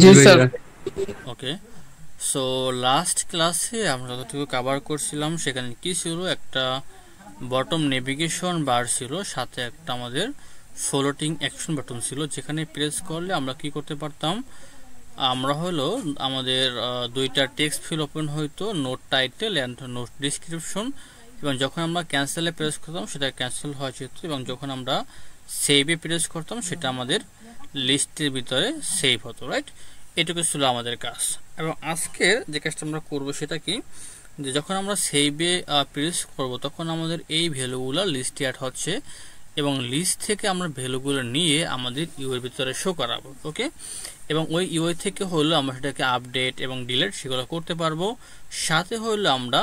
জি sir. ওকে, so last ক্লাসে আমরা যতটুকু কভার করছিলাম সেখানে কি ছিল, একটা বটম নেভিগেশন বার ছিল, সাথে একটা আমাদের ফ্লোটিং অ্যাকশন বাটন ছিল, যেখানে প্রেস করলে আমরা কি করতে পারতাম, আমরা হলো আমাদের দুইটা টেক্সট ফিল ওপেন হইতো, note title and note description, এবং যখন আমরা ক্যান্সেলে প্রেস করতাম সেটা ক্যান্সেল হয়ে যেত, এবং যখন আমরা সেভে প্রেস করতাম সেটা আমাদের লিস্টের ভিতরে সেভ হতো, রাইট? এটুকু ছিল আমাদের কাজ। এবং আজকের যে কাজটা আমরা করবো সেটা কি, যে যখন আমরা সেভে প্রেস করব তখন আমাদের এই ভ্যালুগুলো লিস্টে অ্যাড হচ্ছে, এবং লিস্ট থেকে আমরা ভ্যালুগুলো নিয়ে আমাদের ইউএর ভিতরে শো করাবো। ওকে, এবং ওই ইউআই থেকে হলো আমরা সেটাকে আপডেট এবং ডিলিট সেগুলো করতে পারবো। সাথে হলো আমরা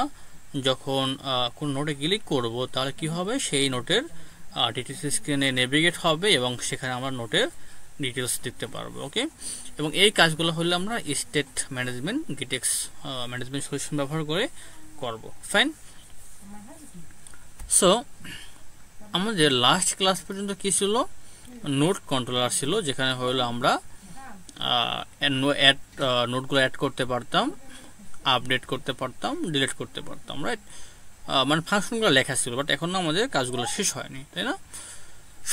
যখন কোন নোটে ক্লিক করব তাহলে কি হবে, সেই নোটের ডিটেলস স্ক্রিনে নেভিগেট হবে এবং সেখানে আমরা নোটের ডিটেলস দেখতে পারবো। ওকে, এবং এই কাজগুলো হলে আমরা স্টেট ম্যানেজমেন্ট গিটেক্স ম্যানেজমেন্ট সলিউশন ব্যবহার করে করব। ফাইন। সো আমাদের লাস্ট ক্লাস পর্যন্ত কি ছিল, নোট কন্ট্রোলার ছিল, যেখানে হলো আমরা নোটগুলো অ্যাড করতে পারতাম, আপডেট করতে পারতাম, ডিলিট করতে পারতাম, রাইট? মানে ফাংশনগুলো লেখা ছিল, বাট এখনো আমাদের কাজগুলো শেষ হয়নি, তাই না?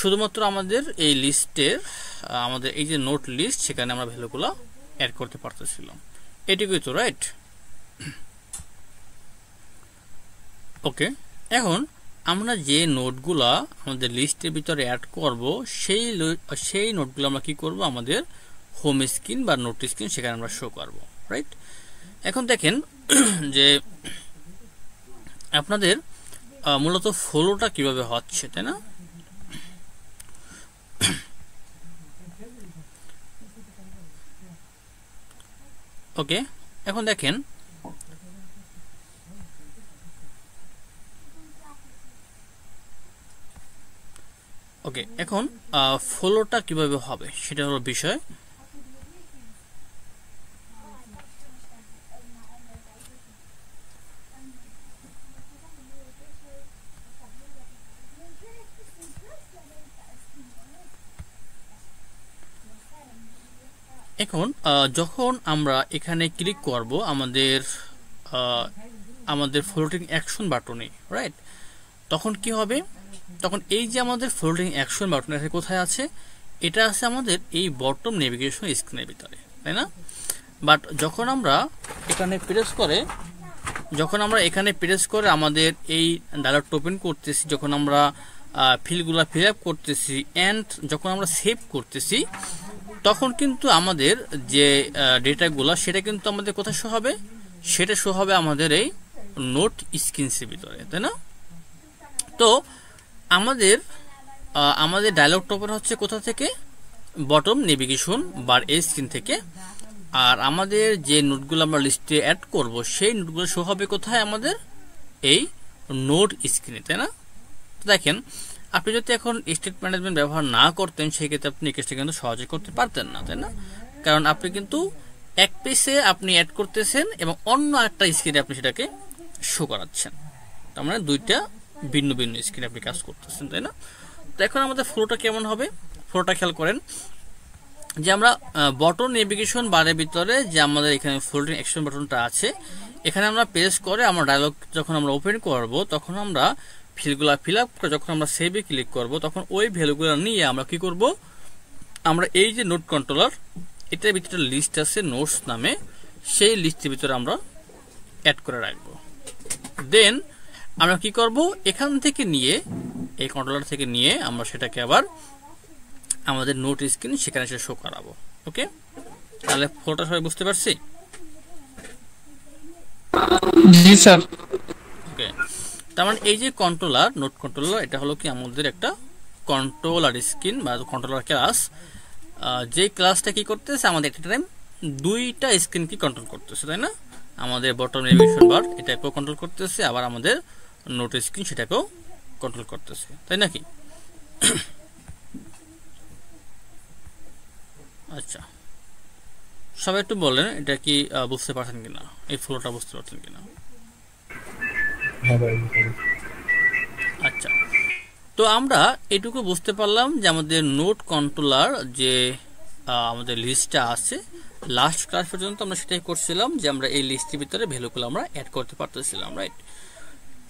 শুধুমাত্র আমাদের এই লিস্টের আমাদের এই যে নোট লিস্ট সেখানে আমরা ভ্যালুগুলো অ্যাড করতে পারতেছিলাম, এটুকুই তো, রাইট? ওকে, এখন আমরা যে নোটগুলা আমাদের লিস্টের ভিতরে অ্যাড করব সেই নোটগুলো আমরা কি করব, আমাদের হোম স্ক্রিন বা নোট স্ক্রিন সেখানে আমরা শো করব, রাইট? এখন দেখেন যে আপনাদের মূলত ফলোটা কিভাবে হচ্ছে, তাই না? ওকে, এখন দেখেন ওকে এখন ফলোটা কিভাবে হবে সেটা হলো বিষয়। এখন যখন আমরা এখানে ক্লিক করব আমাদের আমাদের ফ্লোটিং অ্যাকশন বাটনে, রাইট? তখন কি হবে, তখন এই যে আমাদের ফ্লোটিং অ্যাকশন বাটন এটা কোথায় আছে, এটা আছে আমাদের এই বটম নেভিগেশন স্ক্রিনের ভিতরে, তাই না? বাট যখন আমরা এখানে প্রেস করে আমাদের এই ডায়লগটা ওপেন করতেছি, যখন আমরা ফিল্ডগুলো ফিল আপ করতেছি অ্যান্ড যখন আমরা সেভ করতেছি, তখন কিন্তু আমাদের যে ডেটাগুলো সেটা কিন্তু আমাদের কোথায় শো হবে, সেটা শো হবে আমাদের এই নোট স্ক্রিনের ভিতরে, তাই না? তো আমাদের আমাদের ডায়লগটা ওপেন হচ্ছে কোথা থেকে, বটম নেভিগেশন বার এই স্ক্রিন থেকে। আর আমাদের যে নোটগুলো আমরা লিস্টে অ্যাড করব সেই নোটগুলো শো হবে কোথায়, আমাদের এই নোট স্ক্রিনে, তাই না? তো দেখেন, আপনি যদি এখন স্টেট ম্যানেজমেন্ট ব্যবহার না করতেন সেই ক্ষেত্রে আপনি কাজটা কিন্তু সহজে করতে পারতেন না, তাই না? কারণ আপনি কিন্তু এক পেজে আপনি অ্যাড করতেছেন এবং অন্য একটা স্ক্রিনে আপনি সেটাকে শো করাচ্ছেন, তার মানে দুইটা ভিন্ন ভিন্ন স্ক্রিনে আপনি কাজ করতেছেন, তাই না? তো এখন আমাদের ফ্লোটা কেমন হবে, ফ্লোটা খেয়াল করেন যে আমরা বটন নেভিগেশন বারের ভিতরে যে আমাদের এখানে ফ্লোটিং অ্যাকশন বাটনটা আছে, এখানে আমরা প্রেস করে আমরা ডায়লগ যখন আমরা ওপেন করব তখন আমরা ফিল্ডগুলো ফিল আপ করে যখন আমরা সেভে ক্লিক করব তখন ওই ভ্যালুগুলো নিয়ে আমরা কি করব, আমরা এই যে নোট কন্ট্রোলার এটার ভিতরে লিস্ট আছে নোটস নামে, সেই লিস্টের ভিতরে আমরা অ্যাড করে রাখবো। দেন আমরা কি করব, এখান থেকে নিয়ে এই কন্ট্রোলার থেকে নিয়ে আমরা সেটাকে আবার আমাদের নোট স্ক্রিন সেখানে এসে শো করাবো। ওকে, তাহলে ফলোটা সবাই বুঝতে পারছি? জি স্যার। ওকে, তার মানে এই যে কন্ট্রোলার, নোট কন্ট্রোলার, এটা হলো কি আমাদের একটা কন্ট্রোলার স্ক্রিন বা কন্ট্রোলার ক্লাস, যে ক্লাসটা কি করতেছে, আমাদের একটা টাইম দুইটা স্ক্রিন কি কন্ট্রোল করতেছে, তাই না? আমাদের বটম নেভিগেশন বার এটাকেও কন্ট্রোল করতেছে, আবার আমাদের নোট স্ক্রিন সেটাকেও কন্ট্রোল করতেছে, তাই নাকি? আচ্ছা, সবাই একটু বলেন এটা কি বুঝতে পারছেন কিনা, এই ফ্লোটা বুঝতে পারছেন কিনা? আচ্ছা, তো আমরা এটুকু বুঝতে পারলাম যে আমাদের নোট কন্ট্রোলার যে আমাদের লিস্টটা আছে, লাস্ট ক্লাস পর্যন্ত আমরা সেটাই করছিলাম যে আমরা এই লিস্টের ভিতরে ভ্যালুগুলো আমরা অ্যাড করতে পারতেছিলাম, রাইট?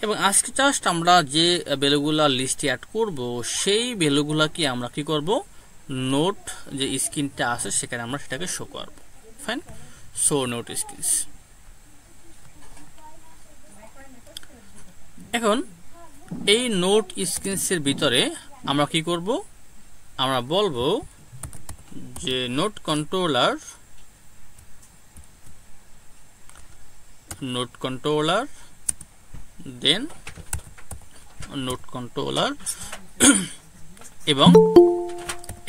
এবং আজকে জাস্ট আমরা যে ভ্যালুগুলো লিস্টে অ্যাড করব সেই ভ্যালুগুলোকে আমরা কি করব, নোট যে স্ক্রিনটা আছে সেখানে আমরা সেটাকে শো করব। Fine, show note screens. এখন এই নোট স্ক্রিনসের ভিতরে আমরা কি করব, আমরা বলবো যে note controller then note controller এবং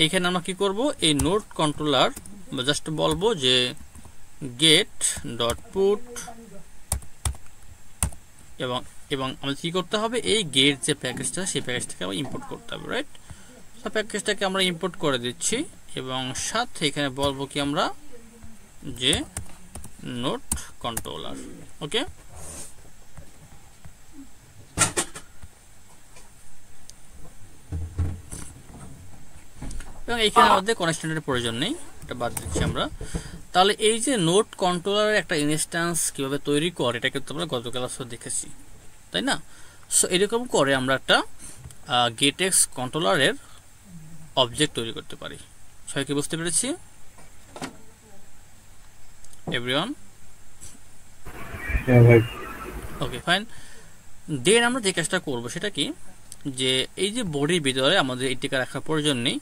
এইখানে আমরা কি করব, এই নোট কন্ট্রোলার জাস্ট বলবো যে গেট ডট পুট এবং আমাদের কি করতে হবে, এই গেট যে প্যাকেজটা সেই প্যাকেজটাকে আমরা ইম্পোর্ট করতে হবে, রাইট? তো প্যাকেজটাকে আমরা ইম্পোর্ট করে দিচ্ছি এবং সাথে এখানে বলবো কি আমরা যে নোট কন্ট্রোলার। ওকে, এবং এইখানে আমাদের কনস্ট্যান্টের প্রয়োজন নেই, এটা বাদ দিচ্ছি আমরা। তাহলে এই যে নোট কন্ট্রোলারের একটা ইনস্ট্যান্স কিভাবে তৈরি করে এটা কিন্তু আমরা গত ক্লাসে দেখেছি, তাই না? সো এরকম করে আমরা একটা গেটএক্স কন্ট্রোলারের অবজেক্ট তৈরি করতে পারি। সবাই কি বুঝতে পেরেছি এভরিওয়ান? ওকে, ফাইন। দেন আমরা যে কাজটা করবো সেটা কি, যে এই যে বডির ভিতরে আমাদের এটিকে রাখার প্রয়োজন নেই,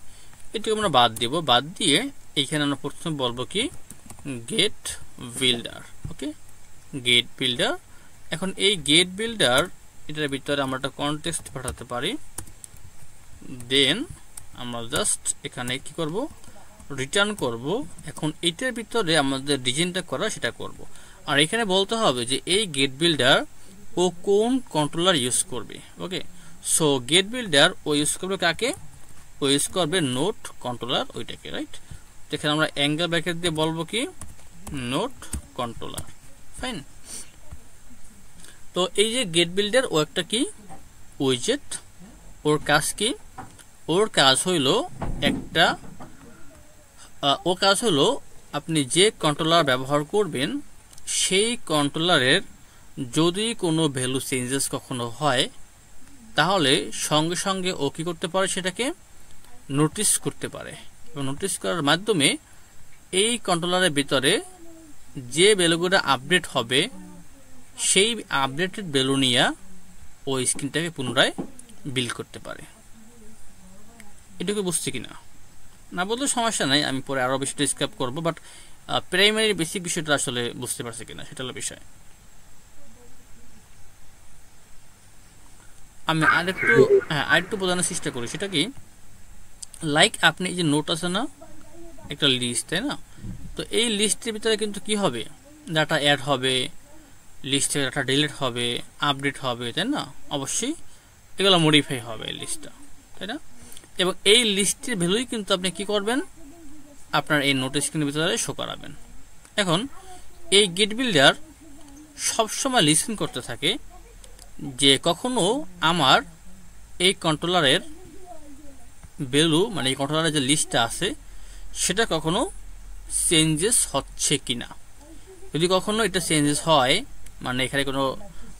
এটিকে আমরা বাদ দিব। বাদ দিয়ে এইখানে আমরা প্রথমে বলবো কি গেট বিল্ডার। ওকে, গেট বিল্ডার। এখন এই গেট বিল্ডার এটার ভিতরে আমরা একটা কনটেক্সট পাঠাতে পারি। দেন আমরা জাস্ট এখানে কি করব, রিটার্ন করব। এখন এটার ভিতরে আমাদের ডিজাইনটা করা সেটা করব। আর এখানে বলতে হবে যে এই গেট বিল্ডার ও কোন কন্ট্রোলার ইউজ করবে। ওকে, সো গেট বিল্ডার ও ইউজ করবে কাকে, ও ইউজ করবে নোট কন্ট্রোলার ওইটাকে, রাইট? এখানে আমরা অ্যাঙ্গেল ব্র্যাকেট দিয়ে বলবো কি নোট কন্ট্রোলার। ফাইন। তো এই যে গেট বিল্ডার ও একটা কি উইজেট, ওর কাজ কি, ওর কাজ হইলো একটা আপনি যে কন্ট্রোলার ব্যবহার করবেন সেই কন্ট্রোলারের যদি কোনো ভ্যালু চেঞ্জেস কখনো হয় তাহলে সঙ্গে সঙ্গে ও কি করতে পারে, সেটাকে নোটিস করতে পারে। এবং নোটিস করার মাধ্যমে এই কন্ট্রোলারের ভিতরে যে ভ্যালুগুলো আপডেট হবে সেই আপডেটেড ভ্যালু নিয়ে ওই স্ক্রিনটাকে পুনরায় বিল্ড করতে পারে। এটুকু বুঝছি কিনা? না বলতে সমস্যা নাই, আমি পরে আরো বেশি ডিসক্রাইব করবো, বাট প্রাইমারি বেসিক বিষয়টা আসলে বুঝতে পারছি কিনা সেটা হলো বিষয়। আমি আরেকটু বোঝানোর চেষ্টা করি। সেটা কি, লাইক আপনি এই যে নোট আছে না, একটা লিস্ট, তাই না? তো এই লিস্টের ভিতরে কিন্তু কি হবে, ডাটা অ্যাড হবে, লিস্ট থেকে ডাটা ডিলিট হবে, আপডেট হবে, তাই না? অবশ্যই এগুলো মডিফাই হবে এই লিস্টটা, তাই না? এবং এই লিস্টের ভ্যালুই কিন্তু আপনি কি করবেন, আপনার এই নোট স্ক্রিনের ভিতরে শো করাবেন। এখন এই গেট বিল্ডার সবসময় লিসেন করতে থাকে যে কখনো আমার এই কন্ট্রোলারের ভ্যালু, মানে এই কন্ট্রোলারের যে লিস্টটা আছে সেটা কখনো চেঞ্জেস হচ্ছে কিনা। যদি কখনো এটা চেঞ্জেস হয়, মানে এখানে কোনো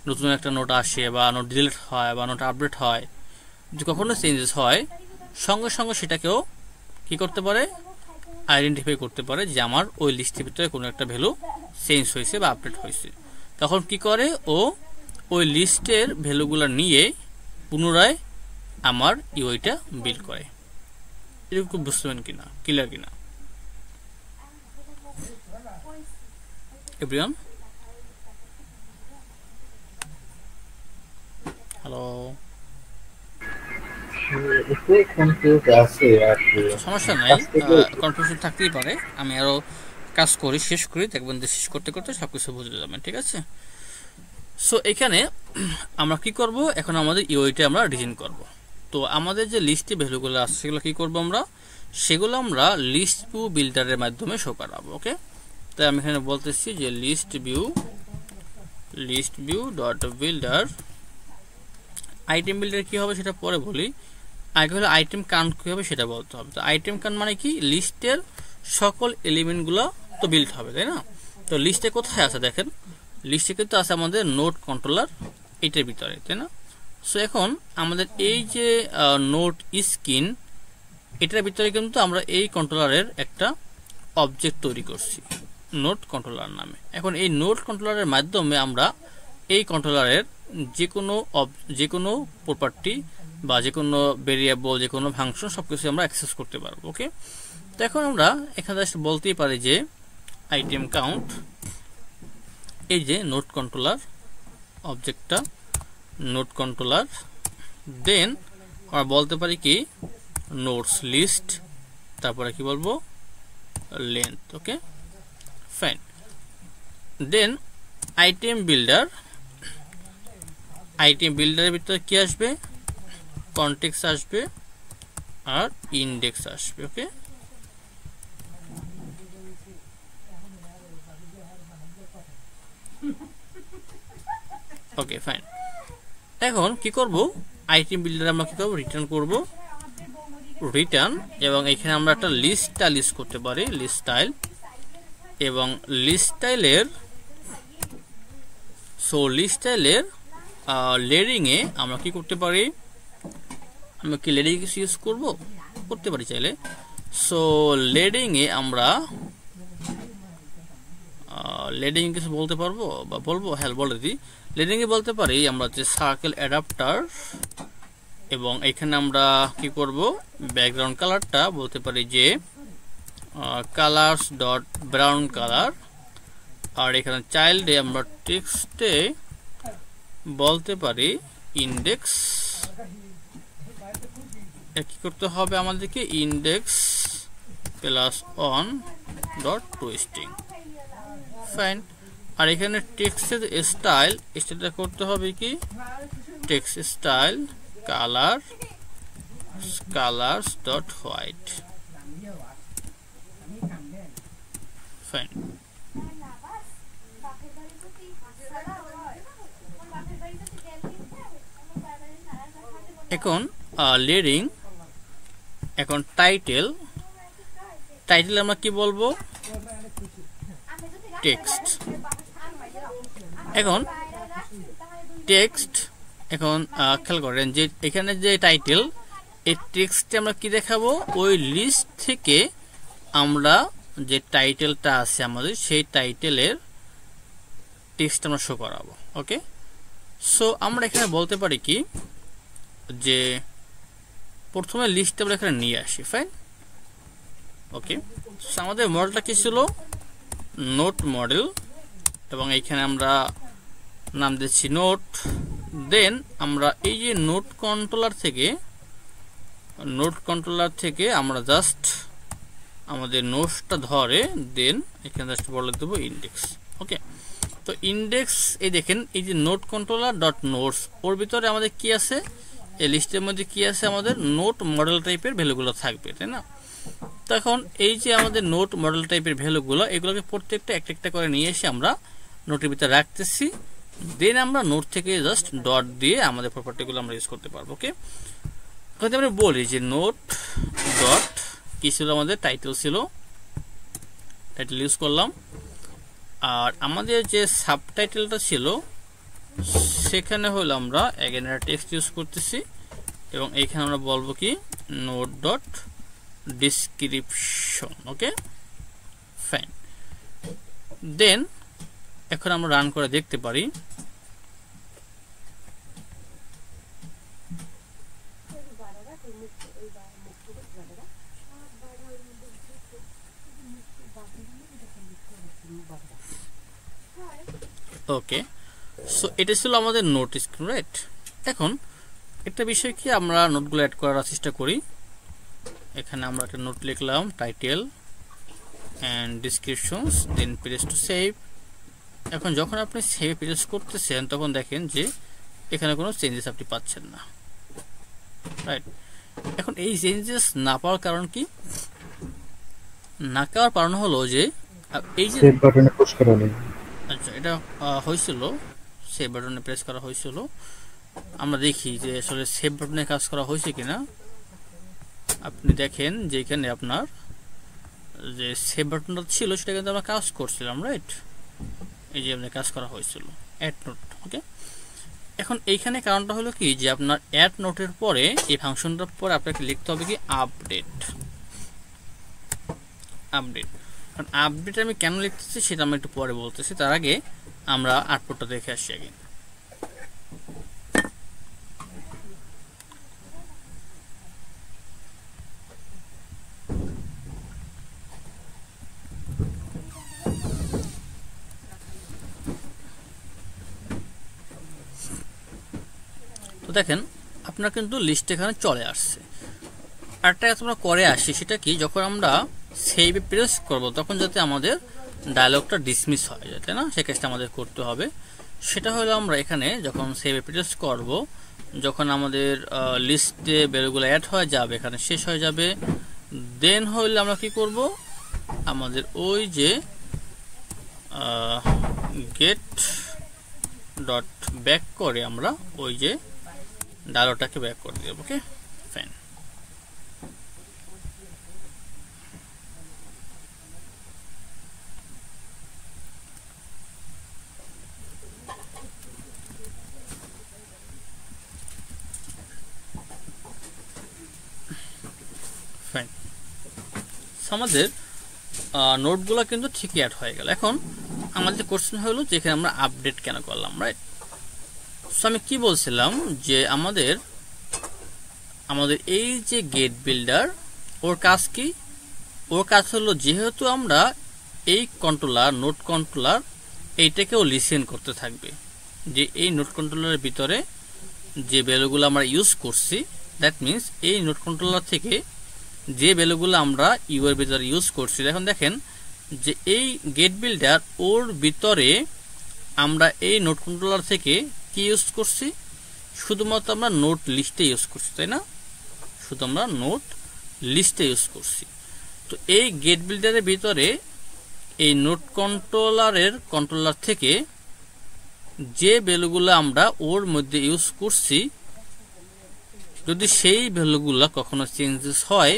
নতুন একটা নোট আসে বা নোট ডিলিট হয় বা নোট আপডেট হয়, যদি কখনো চেঞ্জেস হয় সঙ্গে সঙ্গে সেটাকেও কি করতে পারে, আইডেন্টিফাই করতে পারে যে আমার ওই লিস্টের ভিতরে কোনো একটা ভ্যালু চেঞ্জ হয়েছে বা আপডেট হয়েছে। তখন কি করে, ও ওই লিস্টের ভ্যালুগুলো নিয়ে পুনরায় আমার ইউআইটা বিল্ড করে। এরকম বুঝতে পারেন কিনা, ক্লিয়ার কিনা এভরিওয়ান? হ্যালো, সমস্যা নাই, কনফিউশন থাকতেই পারে। আমি আরো কাজ করি, শেষ করি, দেখবেন যে শেষ করতে করতে সবকিছু বুঝে যাবেন, ঠিক আছে? সো এখানে আমরা কি করব, এখন আমাদের ইউআইটা আমরা ডিজাইন করব। তো আমাদের যে লিস্টে ভ্যালুগুলো আছে সেগুলো কি করব, সেগুলো আমরা লিস্ট ভিউ বিল্ডারের মাধ্যমে শো করাবো। ওকে, তাই আমি এখানে বলতেছি যে list view dot builder. Item builder কি হবে সেটা পরে বলি, আগে হলো আইটেম কাউন্ট কি হবে সেটা বলতে হবে। তো আইটেম কাউন্ট মানে কি, লিস্টের সকল এলিমেন্টগুলো তো বিল্ড হবে, তাই না? তো লিস্টে কোথায় আছে দেখেন, লিস্টে কিন্তু আছে আমাদের নোড কন্ট্রোলার এটার ভিতরে, তাই না? সো এখন আমাদের এই যে নোড স্ক্রিন এটার ভিতরে কিন্তু আমরা এই কন্ট্রোলারের একটা অবজেক্ট তৈরি করছি নোড কন্ট্রোলার নামে। এখন এই নোড কন্ট্রোলারের মাধ্যমে আমরা এই কন্ট্রোলারের যে কোনো প্রপার্টি বা যে কোনো ভেরিয়েবল, যে কোনো ফাংশন সবকিছু আমরা অ্যাক্সেস করতে পারবো। ওকে, তো এখন আমরা এখানে বলতেই পারি যে আইটেম কাউন্ট, এই যে নোড কন্ট্রোলার অবজেক্টটা নোড কন্ট্রোলার, দেন আমরা বলতে পারি কি নোডস লিস্ট, তারপরে কি বলবো লেন্থ। ওকে ফাইন, দেন আইটেম বিল্ডার, আইটেম বিল্ডারের ভিতরে কি আসবে, কনটেক্সট আসবে আর ইন্ডেক্স আসবে। ওকে, ওকে ফাইন। এখন কি করব, আইটেম বিল্ডার আমরা কি করব, রিটার্ন করব রিটার্ন, এবং এখানে আমরা একটা লিস্ট করতে পারি, লিস্ট স্টাইল, এবং লিস্ট স্টাইলের লেয়ারিং এ আমরা কি করতে পারি, আমরা কি লেয়ারিং ইউজ করতে পারি চাইলে। সো লেয়ারিং এ আমরা লেডিং কিছু বলতে পারবো বা বলবো, হ্যাঁ বলে দিই। লেডিং এ বলতে পারি আমরা যে সার্কেল অ্যাডাপ্টার, এবং এখানে আমরা কি করব, ব্যাকগ্রাউন্ড কালারটা বলতে পারি যে কালার্স ডট ব্রাউন কালার, আর এখানে চাইল্ডে আমরা টেক্সটে বলতে পারি ইন্ডেক্স, কি করতে হবে আমাদেরকে, index plus on dot to string. Fine, আর এখানে টেক্সটের স্টাইলটা করতে হবে কি, text style colors dot white. Fine, এখন লেয়ারিং, এখন টাইটেল আমরা কি বলবো, টেক্সট। এখন টেক্সট, এখন খেয়াল করেন যে এখানে যে টাইটেল, এই টেক্সটে আমরা কি দেখাবো, ওই লিস্ট থেকে আমরা যে টাইটেলটা আছে আমাদের, সেই টাইটেলের টেক্সট আমরা শো করাবো। ওকে, সো আমরা এখানে বলতে পারি কি যে প্রথমে লিস্ট আমরা এখানে নিয়ে আসি। ফাইন, ওকে, সো আমাদের মডেলটা কি ছিল, নোট মডেল, এবং এইখানে আমরা নাম দিচ্ছি নোট। দেন আমরা এই যে নোট কন্ট্রোলার থেকে আমরা জাস্ট আমাদের নোটসটা ধরে, দেন এখানে জাস্ট বলে দেবো ইন্ডেক্স। ওকে, তো ইন্ডেক্স, এই দেখেন এই যে নোট কন্ট্রোলার ডট নোটস, ওর ভিতরে আমাদের কি আছে, এই লিস্টের মধ্যে কি আছে, আমাদের নোট মডেল টাইপের ভ্যালুগুলো থাকবে, তাই না? তো এখন এই যে আমাদের নোট মডেল টাইপের ভ্যালুগুলো, এগুলোকে প্রত্যেকটা একটা করে নিয়ে এসে আমরা নোটের ভিতরে রাখতেছি। দেন আমরা নোট থেকে জাস্ট ডট দিয়ে আমাদের প্রপার্টিগুলো আমরা ইউজ করতে পারবো। ওকে, যদি আমরা বলি যে নোট ডট কি ছিল, আমাদের টাইটেল ছিল, টাইটেল ইউজ করলাম, আর আমাদের যে সাবটাইটেলটা ছিল সেখানে হলো আমরা এগেন একটা টেক্সট ইউজ করতেছি, এবং এইখানে আমরা বলবো কি note dot description. Okay fine, then এখন আমরা রান করে দেখতে পারি। ওকে, সো এটা ছিল আমাদের নোট স্ক্রিন, রাইট? এখন একটা বিষয় কি, আমরা নোটগুলো অ্যাড করার চেষ্টা করি। এখানে আমরা একটা নোট লিখলাম, title and descriptions, then press to save. এখন যখন আপনি সেভ প্রেস করতেছেন তখন দেখেন যে এখানে কোনো চেঞ্জেস আপনি পাচ্ছেন না, রাইট? এখন এই চেঞ্জেস না পাওয়ার কারণ কি, না পাওয়ার কারণ হলো যে এই যে সেভ বাটনে পুশ করা নেই। আচ্ছা, এটা হয়েছিল, সেভ বাটনে প্রেস করা হয়েছিল। আমরা দেখি যে আসলে সেভ বাটনে কাজ করা হয়েছে কিনা। আপনি দেখেন যে এখানে আপনার যে সেভ বাটনটা ছিল সেটা কিন্তু আমরা কাজ করছিলাম, রাইট? এই যে আমাদের কাজ করা হয়েছিল অ্যাড নোট। ওকে, এখন এইখানে কারণটা হলো কি যে আপনার অ্যাড নোটের পরে এই ফাংশনটার পরে আপনাকে লিখতে হবে কি আপডেট। কারণ আপডেট আমি কেন লিখতেছি সেটা আমি একটু পরে বলতেছি, তার আগে আমরা আউটপুটটা দেখে আসি আগে। তো দেখেন আপনার কিন্তু লিস্ট এখানে চলে আসছে। আরেকটা কাজ আমরা করে আসি, সেটা কি যখন আমরা সেভে প্রেস করব তখন যাতে আমাদের ডায়লগটা ডিসমিস হয়ে যায়, তাই না? সে কাজটা আমাদের করতে হবে। সেটা হলো আমরা এখানে যখন সেভে প্রেস করব, যখন আমাদের লিস্টে ভ্যালুগুলো অ্যাড হয়ে যাবে, এখানে শেষ হয়ে যাবে, দেন হইলে আমরা কি করব, আমাদের ওই যে গেট ডট ব্যাক করে আমরা ওই যে ডায়লগটাকে ব্যাক করে দেব। Okay fine. ফাইন, আমাদের নোটগুলো কিন্তু ঠিকই অ্যাড হয়ে গেল। এখন আমাদের কোশ্চেন হলো যে এখানে আমরা আপডেট কেন করলাম, রাইট? সো আমি কি বলছিলাম যে আমাদের এই যে গেট বিল্ডার, ওর কাজ কি? ওর কাজ হলো যেহেতু আমরা এই কন্ট্রোলার নোট কন্ট্রোলার এইটাকেও লিসেন করতে থাকবে, যে এই নোট কন্ট্রোলারের ভিতরে যে ভ্যালুগুলো আমরা ইউজ করছি, দ্যাট মিনস এই নোট কন্ট্রোলার থেকে যে ভ্যালুগুলো আমরা ইউর ভিতরে ইউজ করছি। এখন দেখেন যে এই গেট বিল্ডার ওর ভিতরে আমরা এই নোট কন্ট্রোলার থেকে কি ইউজ করছি, শুধুমাত্র আমরা নোট লিস্টে ইউজ করছি, তাই না? শুধু আমরা নোট লিস্টে ইউজ করছি। তো এই গেট বিল্ডারের ভিতরে এই নোট কন্ট্রোলার থেকে যে ভ্যালুগুলো আমরা ওর মধ্যে ইউজ করছি, যদি সেই ভ্যালুগুলো কখনো চেঞ্জেস হয়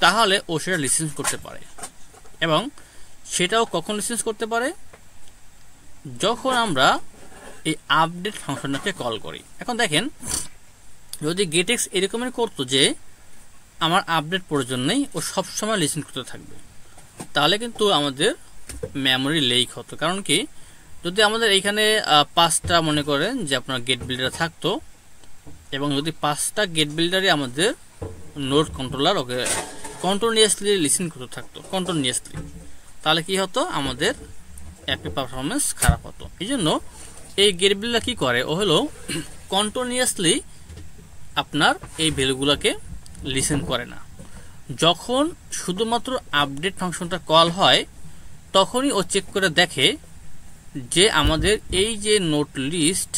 তাহলে ও সেটা লিসেন্স করতে পারে। এবং সেটাও কখন লিসেন্স করতে পারে, যখন আমরা এই আপডেট ফাংশনটাকে কল করি। এখন দেখেন যদি গেটএক্স এরকমই করতো যে আমার আপডেট প্রয়োজন নেই, ও সবসময় লিসেন করতে থাকবে, তাহলে কিন্তু আমাদের মেমোরি লিক হতো। কারণ কি, যদি আমাদের এইখানে 5টা মনে করেন যে আপনার গেট বিল্ডার থাকতো, এবং যদি 5টা গেট বিল্ডারই আমাদের নোট কন্ট্রোলার ওকে কন্টিনিউয়াসলি লিসেন করতে থাকতো কন্টিনিউয়াসলি, তাহলে কি হতো, আমাদের অ্যাপের পারফরমেন্স খারাপ হতো। এই জন্য এই গেট বিল্ডার কি করে, ও হলো কন্টিনিউয়াসলি আপনার এই ভ্যালুগুলোকে লিসেন করে না। যখন শুধুমাত্র আপডেট ফাংশনটা কল হয় তখনই ও চেক করে দেখে যে আমাদের এই যে নোট লিস্ট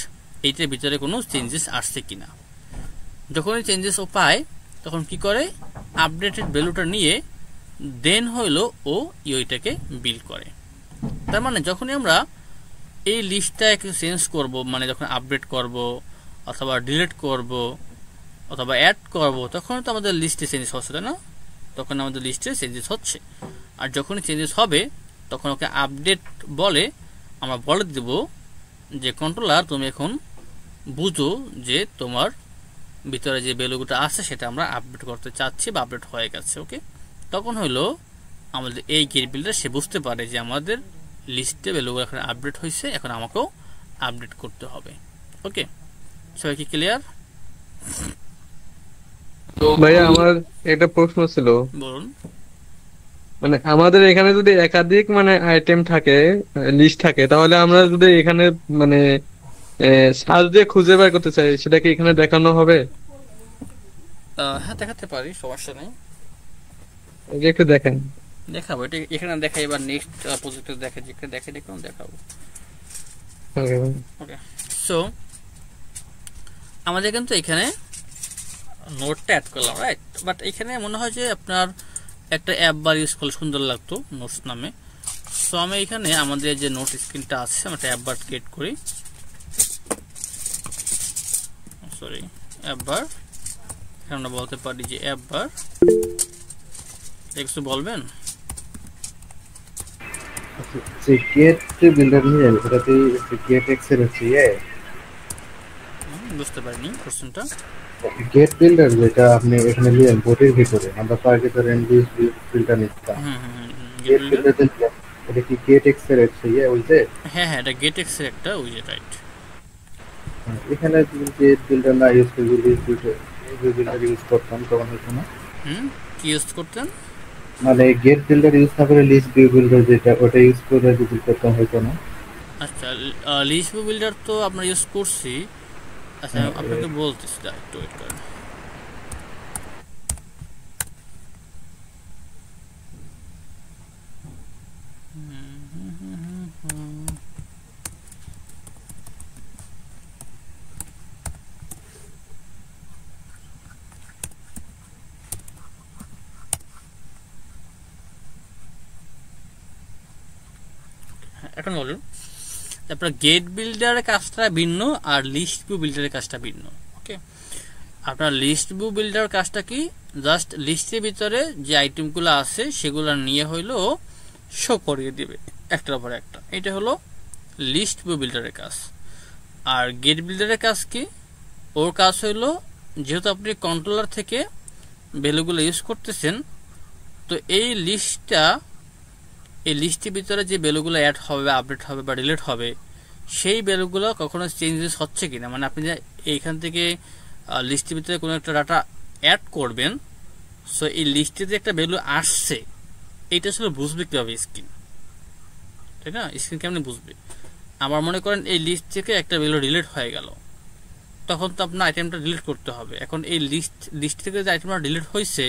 এইটার ভিতরে কোনো চেঞ্জেস আসছে কিনা। যখনই চেঞ্জেস ও পায় তখন কি করে, আপডেটেড ভ্যালুটা নিয়ে দেন হইলো ও ইউইটাকে বিল্ড করে। তার মানে যখনই আমরা এই লিস্টটা একটু চেঞ্জ করব, মানে যখন আপডেট করব অথবা ডিলিট করব অথবা অ্যাড করব, তখন তো আমাদের লিস্টে চেঞ্জেস হচ্ছে, তাই না? তখন আমাদের লিস্টে চেঞ্জেস হচ্ছে। আর যখনই চেঞ্জেস হবে তখন ওকে আপডেট বলে আমরা বলে দেব যে কন্ট্রোলার তুমি এখন বুঝো যে তোমার ভিতরে যে ভ্যালুগুলো আছে সেটা আমরা আপডেট করতে চাচ্ছি বা আপডেট হয়ে গেছে। ওকে, তখন হইলো আমাদের এই গেট বিল্ডার সে বুঝতে পারে যে আমাদের লিস্টে ভ্যালুগুলো এখন আপডেট হয়েছে, এখন আমাকেও আপডেট করতে হবে। ওকে, সবাই কি ক্লিয়ার? ভাইয়া আমার একটা প্রশ্ন ছিল, বলুন। মানে আমাদের এখানে যদি একাধিক মানে আইটেম থাকে, লিস্ট থাকে, তাহলে আমরা যদি এখানে মানে সার্চ দিয়ে খুঁজে বের করতে চাই, সেটা কি এখানে দেখানো হবে? হ্যাঁ, দেখাতে পারি, সমস্যা নেই। এটা একটু দেখেন। দেখাবো, এটা এখানে দেখাই, এবার নেক্সট প্রজেক্টে দেখে যেখানে দেখে দেখুন দেখাবো। ওকে, সো আমাদের কিন্তু এখানে নোটটা অ্যাড করলাম, রাইট? বাট এখানে মনে হয় যে আপনার একটা অ্যাপ বার ইউজ করলে সুন্দর লাগতো নোটস নামে। সো আমি এখানে আমাদের যে নোট স্ক্রিনটা আছে আমি একটা অ্যাপ বার ক্রিয়েট করি, সরি অ্যাপ বার, আমরা বলতে পারি যে অ্যাপ বার একটু বলবেন? আচ্ছা, যে গেট বিল্ডার নিয়ে সেটাতে গেট এক্সেল হচ্ছে বুঝতে পারিনি কোশ্চেনটা। গেট বিল্ডার যেটা আপনি এখানে নিলেন বোর্ডের ভিতরে, আমরা তো আগে ধরেন বিল্ডার নিতাম। হুম হুম হুম হুম, গেট গেট বিল্ডার। বিল্ডার নিলেন, এটা কি গেট এক্সেল হচ্ছে ওই যে? হ্যাঁ হ্যাঁ, এটা গেট এক্সের একটা ওই যে, রাইট। এখানে যদি গেট বিল্ডার না ইউজ করে যদি বিল্ডার ইউজ করতাম তখন হতো না? হুম, কি ইউজ করতেন? মানে গেট বিল্ডার ইউজ না করে লিস্ট ভিউ বিল্ডার যেটা, ওটা ইউজ করে যদি করতাম হতো না? আচ্ছা, লিস্ট ভিউ বিল্ডার তো আমরা ইউজ করছি। আচ্ছা, আমি আপনাকে বলতেছি, একটু ওয়েট করেন। এখন বলুন, তারপর গেট বিল্ডারের কাজটা ভিন্ন আর লিস্ট ভিউ বিল্ডারের কাজটা ভিন্ন। ওকে, আপনার লিস্ট ভিউ বিল্ডার কাজটা কি? জাস্ট লিস্টের ভিতরে যে আইটেমগুলো আছে সেগুলো নিয়ে হইলো শো করিয়ে দিবে একটার পর একটা। এটা হলো লিস্ট ভিউ বিল্ডারের কাজ। আর গেট বিল্ডারের কাজ কি? ওর কাজ হইলো, যেহেতু আপনি কন্ট্রোলার থেকে ভ্যালুগুলো ইউজ করতেছেন, তো এই লিস্টের ভিতরে যে ভ্যালুগুলো অ্যাড হবে, আপডেট হবে বা ডিলিট হবে, সেই ভ্যালুগুলো কখনো চেঞ্জেস হচ্ছে কিনা, মানে আপনি যে এইখান থেকে লিস্টের ভিতরে কোনো একটা ডাটা অ্যাড করবেন, সো এই লিস্টে যে একটা ভ্যালু আসছে, এইটা আসলে বুঝবে কীভাবে স্ক্রিন, তাই না? স্ক্রিন কেমনি বুঝবে? আমার মনে করেন এই লিস্ট থেকে একটা ভ্যালু ডিলিট হয়ে গেল, তখন তো আপনার আইটেমটা ডিলিট করতে হবে। এখন এই লিস্ট থেকে যে আইটেমটা ডিলিট হয়েছে,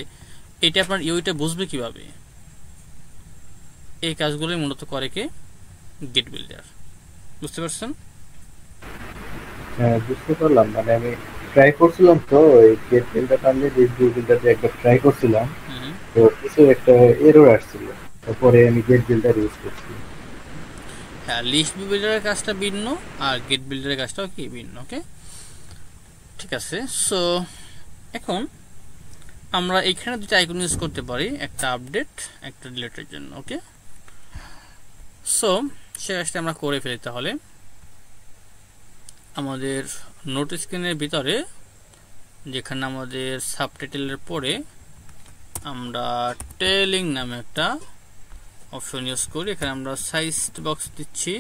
এটা আপনার ইউইটা বুঝবে কিভাবে? এই কাজগুলোই মূলত করে কে? Gate builder. বুঝতে পারছেন? হ্যাঁ, বুঝতে পারলাম। মানে আমি ট্রাই করছিলাম তো ওই গেট বিল্ডারটা, আমি লিস্ট ভিউ বিল্ডার একবার ট্রাই করছিলাম, তো কিছু একটা এরর আসছিল, তারপরে আমি গেট বিল্ডার ইউজ করছি। হ্যাঁ, লিস্ট বিল্ডারের কাজটা ভিন্ন আর গেট বিল্ডারের কাজটাও কি ভিন্ন। ওকে, ঠিক আছে। সো এখন আমরা এখানে দুটো আইকন ইউজ করতে পারি, একটা আপডেট, একটা ডিলিটের জন্য। ওকে, সো সে কাজটা আমরা করে ফেলি। তাহলে আমাদের নোট স্ক্রিনের ভিতরে, যেখানে আমাদের সাবটাইটেলের পরে আমরা টেলিং নামে একটা অপশন ইউজ করি, এখানে আমরা সাইজ বক্স দিচ্ছি,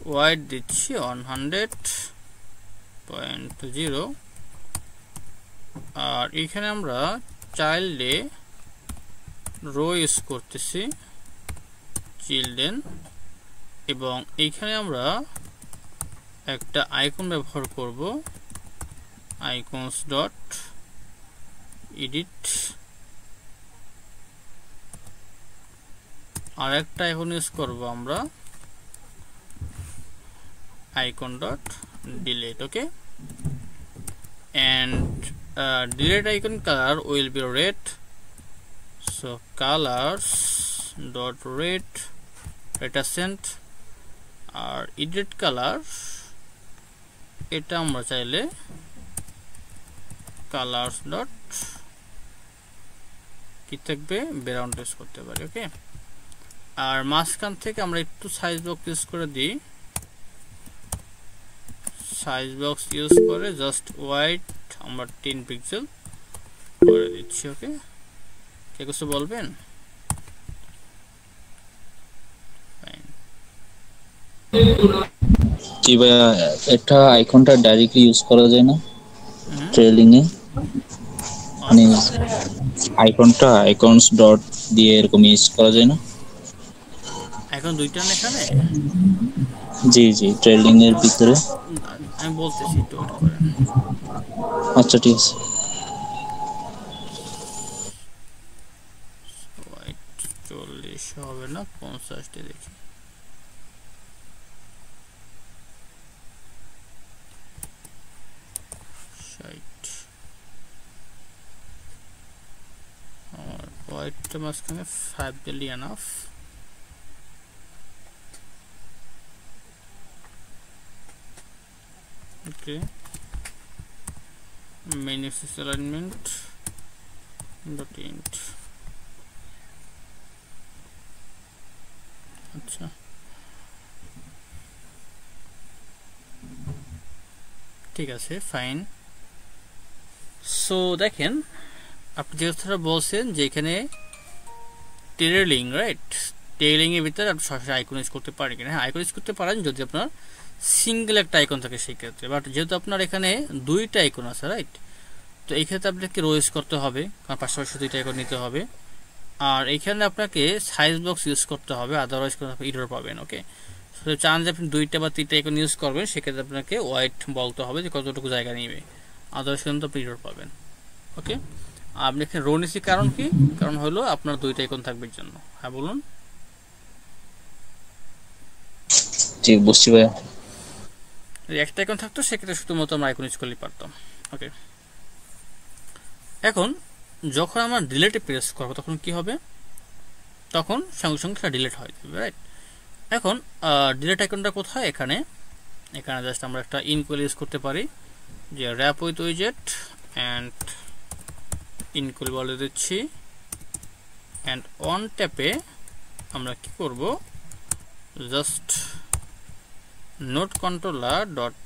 ওয়াইড দিচ্ছি 100.0, আর এখানে আমরা চাইল্ডে রো ইউজ করতেছি, চিলড্রেন, এবং এইখানে আমরা একটা আইকন ব্যবহার করব, আইকনস ডট এডিট, আর একটা আইকন ইউজ করব আমরা icon dot delete. Okay, and delete icon color will be red, so colors dot red reticent, R edit color এটা আমরা চাইলে colors dot কি থাকবে ব্যাকগ্রাউন্ড ইউজ করতে পারি। ওকে, আর মাঝখান থেকে আমরা একটু সাইজ বক্স ইউজ করে দিই, সাইজ বক্স ইউজ করে জাস্ট হোয়াইট আমরা 10 পিক্সেল করে দিচ্ছি। ওকে, কে কিছু বলবেন? জি ভাইয়া, একটা আইকনটা ডাইরেক্টলি ইউজ করা যায় না ট্রেলিং এ? মানে আইকনটা আইকনস ডট দিয়ে এরকম ইউজ করা যায় না? এখন দুইটা না এখানে? জি জি, ট্রেলিং এর ভিতরে। আমি বলতেছি, একটু ওয়েট করেন। আচ্ছা ঠিক আছে। হোয়াইট 40 হবে না, 50টি দেখি। হোয়াইটটা মাঝখানে 5 দিলে এনাফ। ওকে, main axis alignment dot int আচ্ছা, ঠিক আছে, ফাইন। সো দেখেন, আপনি যে কথাটা বলছেন যে এখানে টেইলিং, রাইট, টেইলিং এর ভিতরে আপনি সরাসরি আইকন ইউজ করতে পারেন কিনা? হ্যাঁ, আইকন ইউজ করতে পারেন যদি আপনার সিঙ্গেল একটা আইকন থাকে সেই ক্ষেত্রে। বাট যেহেতু আপনার এখানে দুইটা আইকন আছে, রাইট, তো এই ক্ষেত্রে আপনাকে রো ইউজ করতে হবে, কারণ পাশাপাশি দুইটা আইকন নিতে হবে। আর এইখানে আপনাকে সাইজ বক্স ইউজ করতে হবে, আদারওয়াইজ কোনো এরর পাবেন। ওকে, তো চান যে আপনি দুইটা বা তিনটা আইকন ইউজ করবেন, সেক্ষেত্রে আপনাকে ওয়াইড বলতে হবে যে কতটুকু জায়গা নেবে, আদারওয়াইজ কিন্তু আপনি এরর পাবেন। ওকে, আপনি এখানে রো নিচ্ছি কারণ কি? কারণ হলো আপনার দুইটা আইকন থাকবে জন্য। হ্যাঁ বলুন। ঠিক বুঝছি ভাইয়া। একটা আইকন থাকতো সেক্ষেত্রে শুধুমাত্র আমরা আইকন ইউজ করলেই পারতাম। ওকে, এখন যখন আমরা ডিলেটে প্রেস করবো তখন কি হবে? তখন সঙ্গে সঙ্গে সেটা ডিলেট হয়ে যাবে, রাইট। এখন ডিলেট আইকনটা কোথায়? এখানে জাস্ট আমরা একটা ইনকোয়েল ইউজ করতে পারি, যে র্যাপ উইথ উইজেট অ্যান্ড ইনকোয়েল বলে দিচ্ছি, অ্যান্ড অন ট্যাপে আমরা কি করব, just note controller dot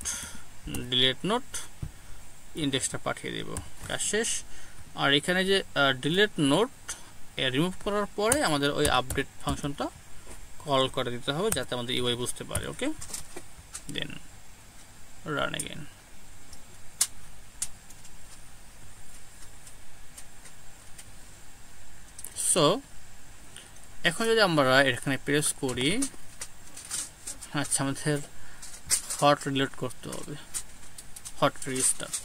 delete note ইন্ডেক্সটা পাঠিয়ে দেব, কাজ শেষ। আর এখানে যে ডিলেট নোট রিমুভ করার পরে আমাদের ওই আপডেট ফাংশনটা কল করে দিতে হবে যাতে আমাদের ইউআই বুঝতে পারে। ওকে, দেন রান এগেইন। সো এখন যদি আমরা এখানে প্রেস করি, আচ্ছা আমাদের হট রিলোড করতে হবে, হট রিস্টার্ট।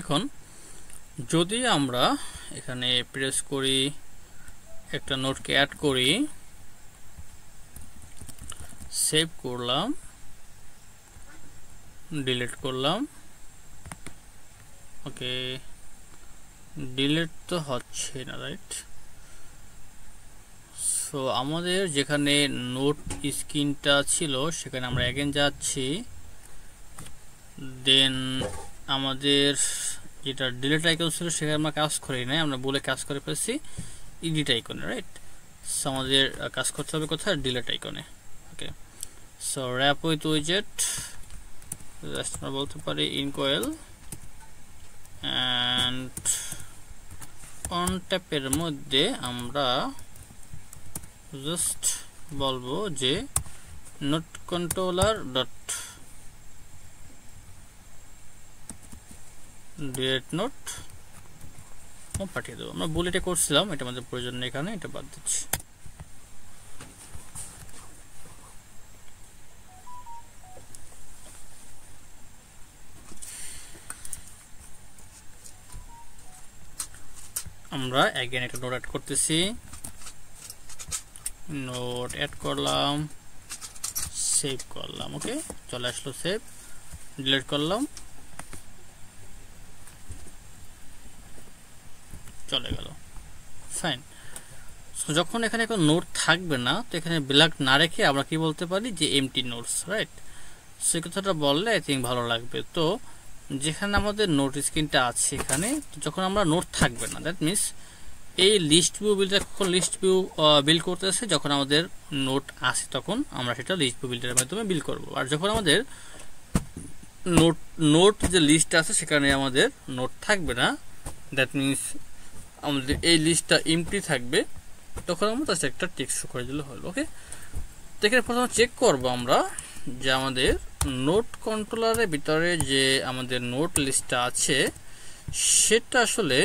এখন যদি আমরা এখানে প্রেস করি, একটা নোটকে অ্যাড করি, সেভ করলাম, ডিলিট করলাম, ওকে, ডিলিট তো হচ্ছে না, রাইট। সো আমাদের যেখানে নোট স্ক্রিনটা ছিল সেখানে আমরা অ্যাগেন যাচ্ছি, দেন আমাদের যেটা ডিলিট আইকন ছিল সেখানে আমরা কাজ করি নাই, আমরা বলে কাজ করে ফেলছি এডিট আইকনে, রাইট। সো আমাদের কাজ করতে হবে কোথায়? ডিলিট আইকনে। ওকে, সো র্যাপ উইথ উইজেট, জাস্ট আমরা বলতে পারি ইনকোয়েল, অ্যান্ড অন ট্যাপের মধ্যে আমরা জাস্ট বলবো যে note controller dot delete note পাঠিয়ে দেবো। আমরা বুলেটে করছিলাম, এটা আমাদের প্রয়োজন নেই এখানে, এটা বাদ দিচ্ছি। আমরা অ্যাগেন একটা নোট অ্যাড করতেছি, নোট অ্যাড করলাম, সেভ করলাম, ওকে, চলে আসলো সেভ, ডিলিট করলাম, চলে গেল, ফাইন। সো যখন এখানে কোনো নোট থাকবে না, তো এখানে ব্ল্যাঙ্ক না রেখে আমরা কি বলতে পারি যে এমটি নোটস, রাইট। সে কথাটা বললে আই থিঙ্ক ভালো লাগবে। তো যেখানে আমাদের নোট স্ক্রিনটা আছে এখানে, যখন আমরা নোট থাকবে না, দ্যাট মিনস এই লিস্ট ভিউ বিলটা কখন লিস্ট ভিউ বিল করতেছে, যখন আমাদের নোট আসে তখন আমরা সেটা লিস্ট ভিউ বিল্ডের মাধ্যমে বিল করব। আর যখন আমাদের নোট যে লিস্ট আছে সেখানে আমাদের নোট থাকবে না, দ্যাট মিনস আমাদের এই লিস্টটা এমটি থাকবে, তখন আমরা তার একটা টেক্সট শো করে দিলে হলো। ওকে, তো এখানে প্রথমে চেক করব আমরা যে আমাদের নোট কন্ট্রোলারের ভিতরে যে আমাদের নোট লিস্টটা আছে সেটা আসলে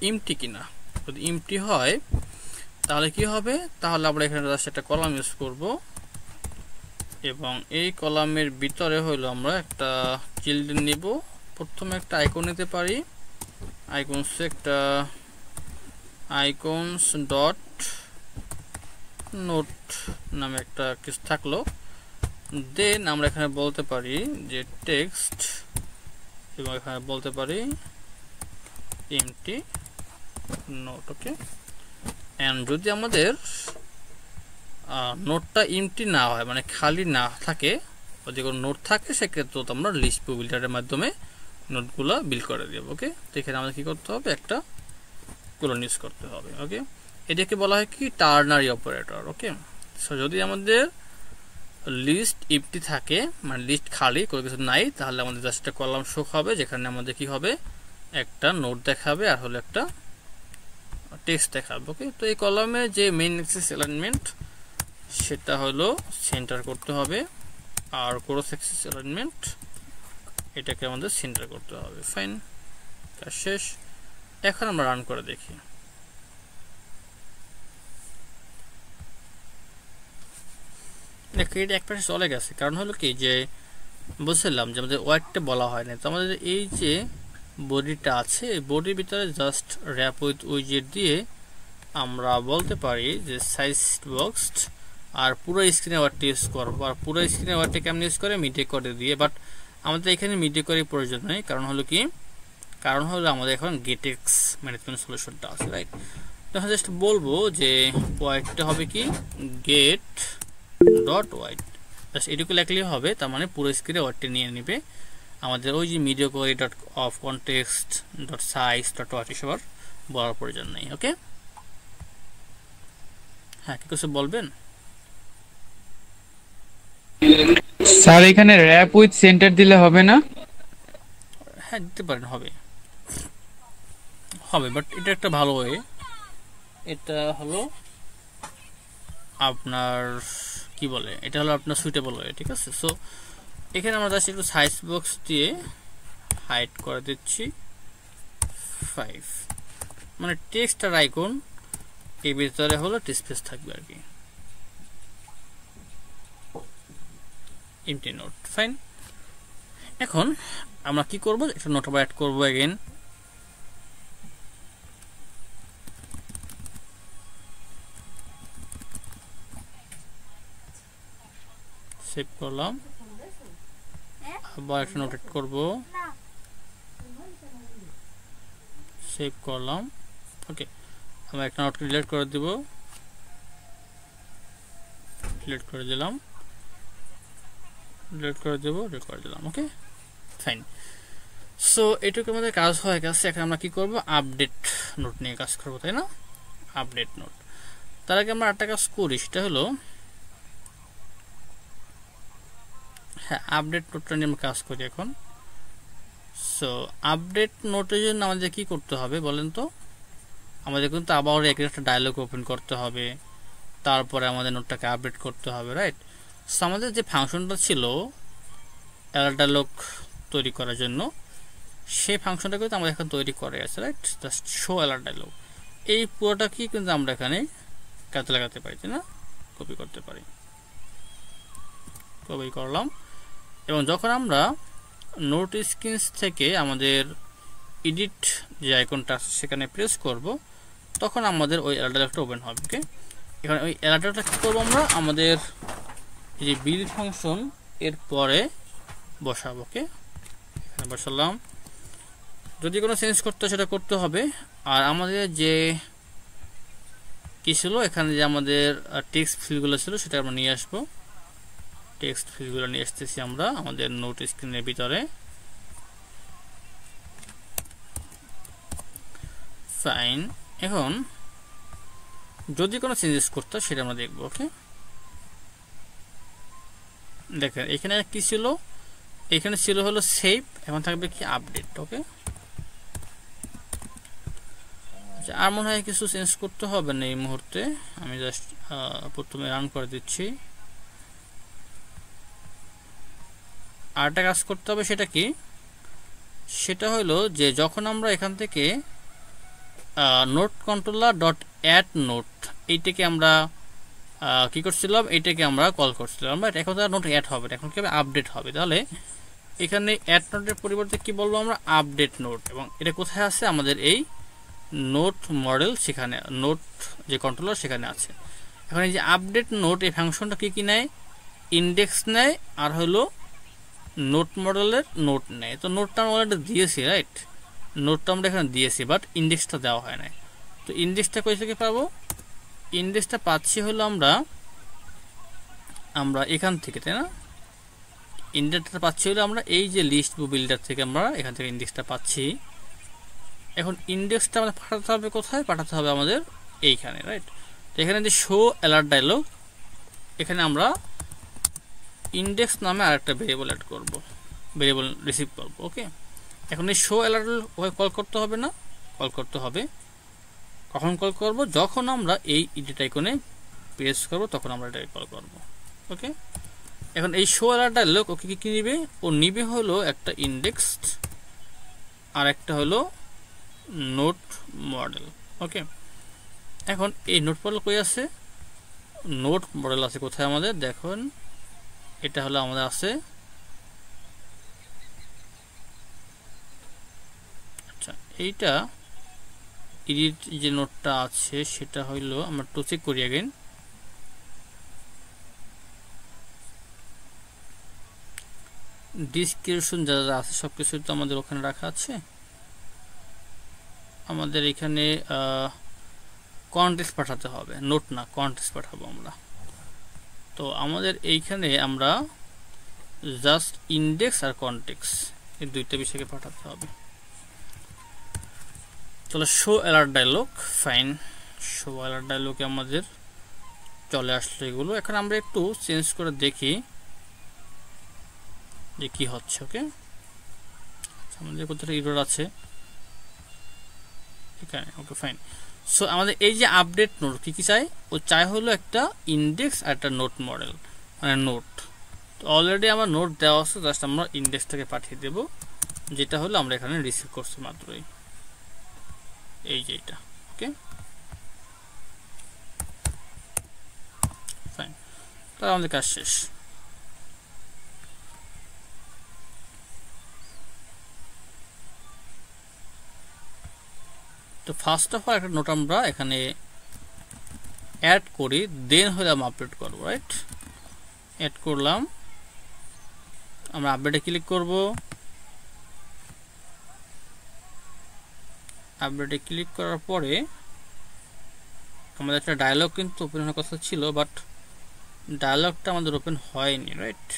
এমটি কিনা। যদি এমটি হয় তাহলে কি হবে, তাহলে আমরা এখানে জাস্ট একটা কলাম ইউজ করব, এবং এই কলামের ভিতরে হইলো আমরা একটা চিলড্রেন নিব। প্রথমে একটা আইকন নিতে পারি, আইকনস একটা আইকনস ডট নোট নামে একটা কিছু থাকলো, দেন আমরা এখানে বলতে পারি যে টেক্সট, এবং এখানে বলতে পারি এমটি নোট। ওকে, এন্ড যদি আমাদের নোটটা এমটি না হয়, মানে খালি না থাকে, যদি কোনো নোট থাকে, সেক্ষেত্রে তো আমরা লিস্ট বিল্ডারের মাধ্যমে নোটগুলো বিল্ড করে দেব। ওকে, তো এখানে আমাদের কি করতে হবে, একটা কোলন ইউজ করতে হবে। ওকে, এটাকে বলা হয় কি টার্নারি অপারেটর। ওকে, সো যদি আমাদের লিস্ট এমটি থাকে, মানে লিস্ট খালি, কোনো কিছু নাই, তাহলে আমাদের জাস্ট একটা কলাম শো হবে, যেখানে আমাদের কি হবে, একটা নোট দেখাবে আর হলো একটা টেক্সট দেখাবে। ওকে, তো এই কলামে যে মেইন অ্যাক্সিস অ্যালাইনমেন্ট সেটা হলো সেন্টার করতে হবে, আর ক্রস অ্যাক্সিস অ্যালাইনমেন্ট এটাকে আমাদের সেন্টার করতে হবে। ফাইন, কাজ শেষ। এখন আমরা রান করে দেখি। এটা এক পাশে চলে গেছে, কারণ হলো কি যে বুঝলাম যে আমাদের ওয়াইডটা বলা হয় না, তো আমাদের এই যে বডিটা আছে, এই বডির ভিতরে জাস্ট র্যাপ উইথ উইজেট দিয়ে আমরা বলতে পারি যে সাইজ বক্সড, আর পুরো স্ক্রিনে ওয়ার্ডটি ইউজ করবো। আর পুরো স্ক্রিনে ওয়ার্ডটি কেমন ইউজ করে, মিডিয়া করে দিয়ে। বাট আমাদের এখানে মিডিয়া করে প্রয়োজন নেই, কারণ হলো কি, কারণ হলো আমাদের এখন গেটেক্স ম্যানেজমেন্ট সলিউশনটা আছে, রাইট। তখন জাস্ট বলবো যে ওয়াইডটা হবে কি গেট ডট ওয়াইড, জাস্ট এটুকু লেখলেই হবে। তার মানে পুরো স্ক্রিনে ওয়ার্ডটি নিয়ে নেবে। আমাদের ওই যে media query dot of context dot size dot width এসব বলার প্রয়োজন নেই। ওকে, হ্যাঁ, কি কিছু বলবেন? স্যার এখানে র্যাপ উইথ সেন্টার দিলে হবে না? হ্যাঁ, দিতে পারেন, হবে হবে, বাট এটা একটা ভালো ওয়ে। এটা হলো আপনার কি বলে, এটা হলো আপনার সুইটেবল ওয়ে, ঠিক আছে। সো এখানে আমরা জাস্ট একটু সাইজ বক্স দিয়ে হাইড করে দিচ্ছি 5, মানে টেক্সট আর আইকন এর ভিতরে হলো স্পেস থাকবে আর কি, এমটি নোট। ফাইন, এখন আমরা কি করব, একটা নোট আবার অ্যাড করব अगेन। সেভ করলাম, আবার একটা নোট অ্যাড করব, সেভ করলাম। ওকে, আমরা একটা নোট ডিলিট করে দেব, ডিলিট করে দিলাম, ডিলিট করে দেব, ডিলিট করে দিলাম। ওকে, ফাইন। সো এটুকু আমাদের কাজ হয়ে গেছে। এখন আমরা কি করব, আপডেট নোট নিয়ে কাজ করব, তাই না? Update note. তার আগে আমরা একটা কাজ করি, সেটা হলো হ্যাঁ, আপডেট নোটটা নিয়ে আমরা কাজ করি এখন। সো আপডেট নোটের জন্য আমাদের কি করতে হবে বলেন তো? আমাদের কিন্তু আবার একটা ডায়লগ ওপেন করতে হবে, তারপরে আমাদের নোটটাকে আপডেট করতে হবে, রাইট? সো আমাদের যে ফাংশনটা ছিল অ্যালার্ট ডায়লগ তৈরি করার জন্য, সেই ফাংশনটা কিন্তু আমরা এখন তৈরি করে আছে, right? Just show alert dialog, এই পুরোটা কি কিন্তু আমরা এখানে কাজে লাগাতে পারি, তাই না? কপি করতে পারি, কপি করলাম। এবং যখন আমরা নোট স্ক্রিনস থেকে আমাদের এডিট যে আইকনটা আছে সেখানে প্রেস করব, তখন আমাদের ওই অ্যালার্ট ডায়লগটা ওপেন হবে। ওকে, এখানে ওই অ্যালার্ট ডায়লগটা কি করব, আমরা আমাদের এই যে বিল্ড ফাংশন এর পরে বসাবো। ওকে, এখানে বসালাম। যদি কোনো চেঞ্জ করতে সেটা করতে হবে। আর আমাদের যে কি ছিল, এখানে যে আমাদের টেক্সট ফিল্ডগুলো ছিল সেটা আমরা নিয়ে আসবো। টেক্সট ফিল্ডগুলো নিয়ে আসতেছি আমরা আমাদের নোট স্ক্রিনের ভিতরে। ফাইন, এখন যদি কোনো চেঞ্জেস করতে সেটা আমরা দেখবো। ওকে, দেখেন এখানে কি ছিল, এখানে ছিল হলো সেভ, এখন থাকবে কি আপডেট। ওকে, আচ্ছা, আর মনে হয় কিছু চেঞ্জ করতে হবে না এই মুহূর্তে। আমি জাস্ট প্রথমে রান করে দিচ্ছি। আরেকটা কাজ করতে হবে, সেটা কি, সেটা হলো যে যখন আমরা এখান থেকে note controller dot add note এইটাকে আমরা কি করছিলাম, এইটাকে আমরা কল করছিলাম, বাট এখন তো নোট অ্যাড হবে, এখন কি হবে, আপডেট হবে। তাহলে এখানে অ্যাড নোটের পরিবর্তে কি বলবো আমরা, আপডেট নোট। এবং এটা কোথায় আছে, আমাদের এই নোট মডেল, সেখানে নোট যে কন্ট্রোলার সেখানে আছে। এখন এই যে আপডেট নোট এই ফাংশনটা কি কি নেয়, ইন্ডেক্স নেয় আর হলো নোট মডেলের নোট নেয়। তো নোটটা আমরা অলরেডি দিয়েছি, রাইট? নোটটা আমরা এখানে দিয়েছি, বাট ইন্ডেক্সটা দেওয়া হয় নাই। তো ইন্ডেক্সটা কই থেকে পাবো? ইন্ডেক্সটা পাচ্ছি হলো আমরা এখান থেকে, তাই না? ইন্ডেক্সটা পাচ্ছি হলো আমরা এই যে লিস্ট বিল্ডার থেকে, আমরা এখান থেকে ইন্ডেক্সটা পাচ্ছি। এখন ইন্ডেক্সটা আমাদের পাঠাতে হবে কোথায়? পাঠাতে হবে আমাদের এইখানে, রাইট? তো এখানে যে শো অ্যালার্ট ডায়লগ, এখানে আমরা ইন্ডেক্স নামে আরেকটা ভেরিয়েবল অ্যাড করব, ভেরিয়েবল রিসিভ করব। ওকে, এখন এই শো অ্যালার্ট ওকে কল করতে হবে না? কল করতে হবে। কখন কল করব? যখন আমরা এই এডিট আইকনে প্রেস করব তখন আমরা এটা কল করব। ওকে, এখন এই শো অ্যালার্ট ডায়লগ ওকে কি নিবে? ও নিবে হলো একটা ইন্ডেক্স আর একটা হলো নোট মডেল। ওকে, এখন এই নোট মডেল কই আছে? নোট মডেল আছে কোথায় আমাদের? দেখুন, এটা হলো আমাদের আছে, আচ্ছা এইটা এডিট যে নোটটা আছে সেটা হইলো, আমরা টু চেক করি अगेन। ডিসক্রিপশন যা যা আছে সবকিছু তো আমাদের ওখানে রাখা আছে। আমাদের এখানে কনটেক্সট পাঠাতে হবে, নোট না, কনটেক্সট পাঠাবো আমরা। তো আমাদের এইখানে আমরা জাস্ট ইন্ডেক্স আর কনটেক্সট এই দুইটা বিষয়কে পাঠাতে হবে। চলো show alert dialog, fine, show alert ডায়লগে আমাদের চলে আসলো এগুলো। এখন আমরা একটু চেঞ্জ করে দেখি যে কি হচ্ছে। ওকে, আমাদের কোথায় এরর আছে এখানে। ওকে, ফাইন। সো আমাদের এই যে আপডেট নোট কি কি চাই? ও চাই হলো একটা ইন্ডেক্স আর একটা নোট মডেল, মানে নোট। তো অলরেডি আমার নোট দেওয়া আছে, জাস্ট আমরা ইন্ডেক্সটাকে পাঠিয়ে দেব, যেটা হলো আমরা এখানে রিসিভ করছি মাত্রই, এই যে এটা। ওকে, ফাইন, তাহলে আমাদের কাজ শেষ। তো ফার্স্ট অফ অল একটা নোট আমরা এখানে অ্যাড করি, দেন হলে আমরা আপডেট করব, রাইট? অ্যাড করলাম, আমরা আপডেটে ক্লিক করব। আপডেটে ক্লিক করার পরে আমাদের একটা ডায়লগ কিন্তু ওপেন হওয়ার কথা ছিল, বাট ডায়লগটা আমাদের ওপেন হয়নি, রাইট?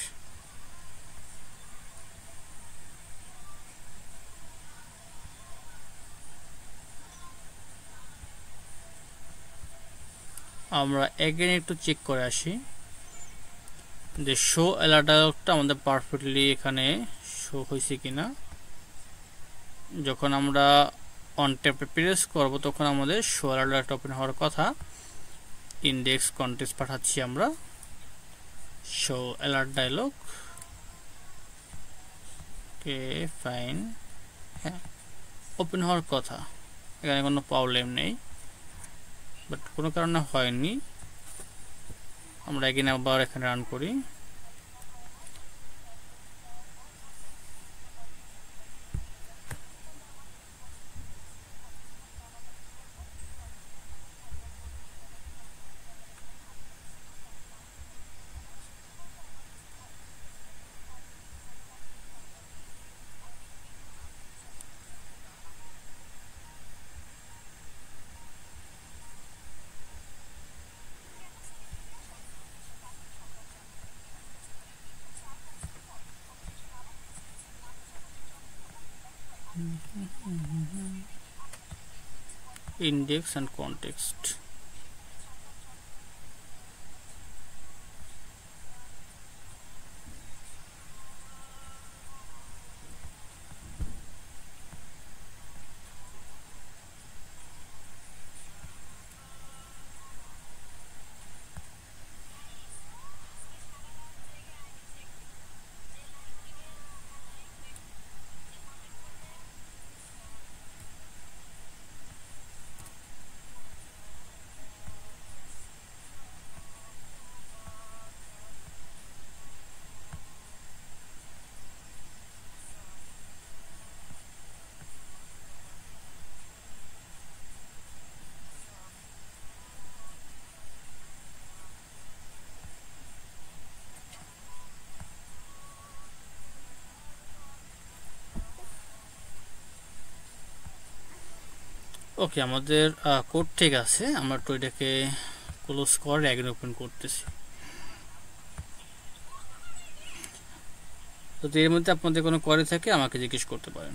আমরা এগেন একটু চেক করে আসি যে শো অ্যালার্ট ডায়লগটা আমাদের পারফেক্টলি এখানে শো হয়েছে কিনা। যখন আমরা অন ট্যাপে প্রেস করব তখন আমাদের শো অ্যালার্ট ওপেন হওয়ার কথা। ইন্ডেক্স কনটেক্সট পাঠাচ্ছি আমরা, শো অ্যালার্ট ডায়লগ। ওকে, ফাইন, হ্যাঁ ওপেন হওয়ার কথা, এখানে কোনো প্রবলেম নেই, বাট কোনো কারণে হয়নি। আমরা এগেন আবার এখানে রান করি। Index and context. ওকে, আমাদের কোড ঠিক আছে, আমরা তো এটাকে ক্লোজ করে অ্যাগেন ওপেন করতেছি। যদি এর মধ্যে আপনাদের কোনো কোয়ারি থাকে আমাকে জিজ্ঞেস করতে পারেন।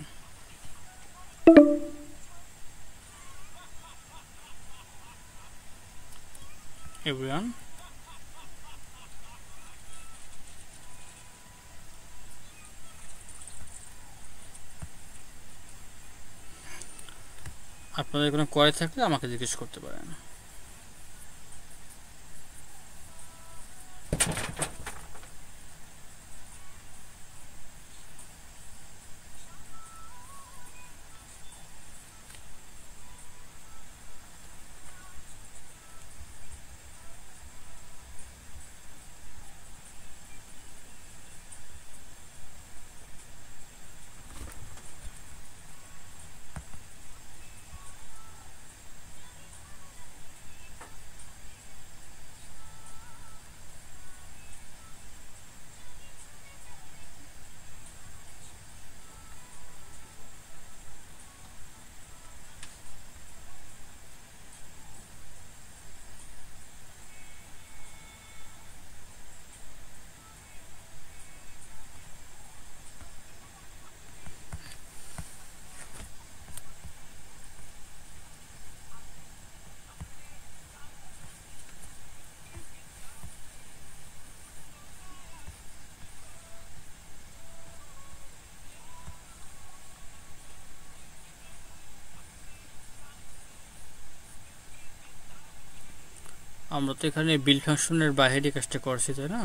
এভরিওয়ান, আপনাদের কোনো কোয়ারি থাকলে আমাকে জিজ্ঞেস করতে পারেন। আমরা তো এখানে বিল্ড ফাংশনের বাইরে কাজটা করছি, তাই না?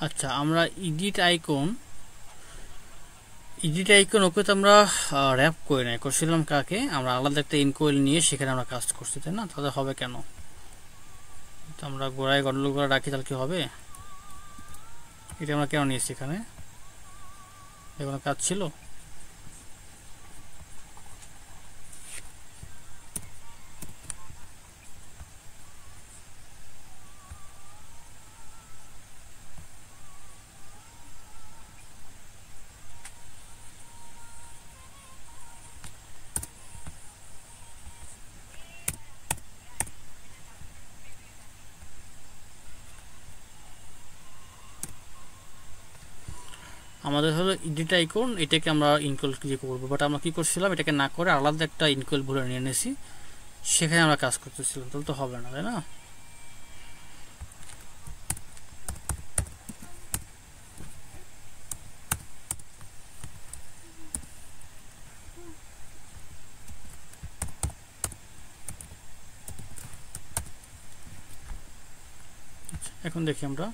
আচ্ছা, আমরা এডিট আইকন ওকে তো আমরা র্যাপ করে নাই, করছিলাম কাকে? আমরা আলাদা একটা ইনকোয়েল নিয়ে সেখানে আমরা কাজ করছি, তাই না? তাহলে হবে কেন? তো আমরা গোড়ায় গন্ডগোল করে রাখি, তাহলে কি হবে? এটা আমরা কেন নিয়েছি এখানে? এগুলো কাজ ছিল? আমাদের হলো এডিট আইকন, এটাকে আমরা ইনকোয়েল দিয়ে করবো, বাট আমরা কি করছিলাম, এটাকে না করে আলাদা একটা ইনকোয়েল ভরে নিয়ে নিয়েছি, সেখানে আমরা কাজ করতেছিলাম, তাহলে তো হবে না, তাই না? এখন দেখি আমরা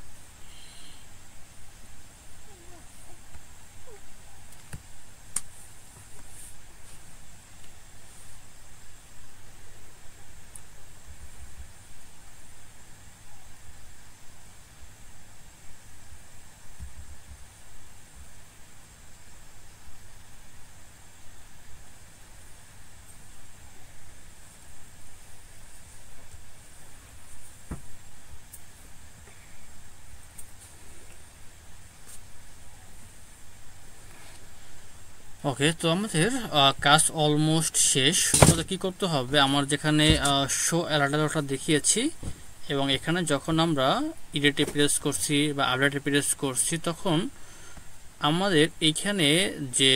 ওকে। তো আমাদের কাজ অলমোস্ট শেষ। আমাদের কি করতে হবে, আমার যেখানে শো অ্যালার্টটা দেখিয়েছি এবং এখানে যখন আমরা এডিটে প্রেস করছি বা আপডেটে প্রেস করছি, তখন আমাদের এইখানে যে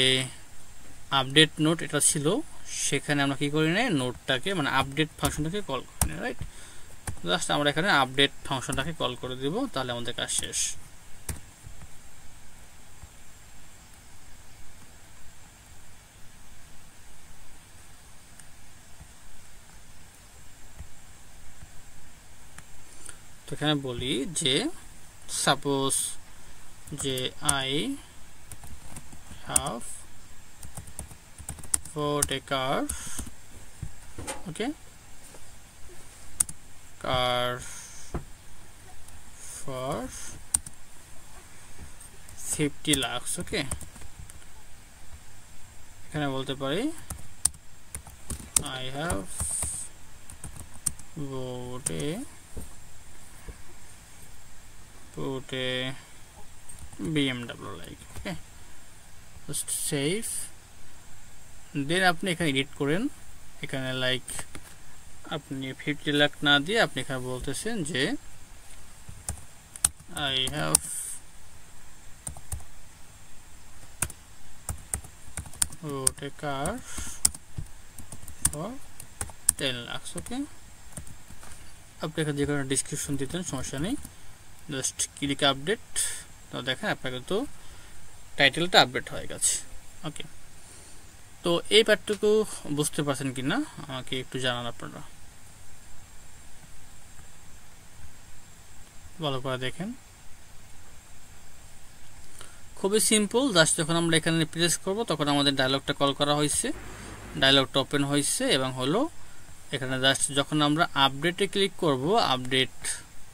আপডেট নোট এটা ছিল, সেখানে আমরা কি করি না, নোটটাকে মানে আপডেট ফাংশনটাকে কল করি না, রাইট? জাস্ট আমরা এখানে আপডেট ফাংশনটাকে কল করে দিব, তাহলে আমাদের কাজ শেষ। তো এখানে বলি যে সাপোজ যে I have bought a car, okay, car for 50 lakhs, okay. এখানে বলতে পারি I have bought a BMW, like, okay. Just save, দেন আপনি এখানে এডিট করেন। এখানে লাইক আপনি 50 লাখ না দিয়ে আপনি এখানে বলতেছেন যে I have bought a car for 10 lakhs, ওকে। আপনি এখানে যে কোনো ডিসক্রিপশন দিতেন, সমস্যা নেই, জাস্ট ক্লিক আপডেট। তো দেখেন আপনার কিন্তু টাইটেলটা আপডেট হয়ে গেছে, ওকে। তো এই পার্টটুকু বুঝতে পারছেন কিনা আমাকে একটু জানান আপনারা, ভালো করে দেখেন। খুবই সিম্পল, জাস্ট যখন আমরা এখানে প্রেস করব তখন আমাদের ডায়লগটা কল করা হয়েছে, ডায়লগটা ওপেন হয়েছে এবং হলো এখানে জাস্ট যখন আমরা আপডেটে ক্লিক করব, আপডেট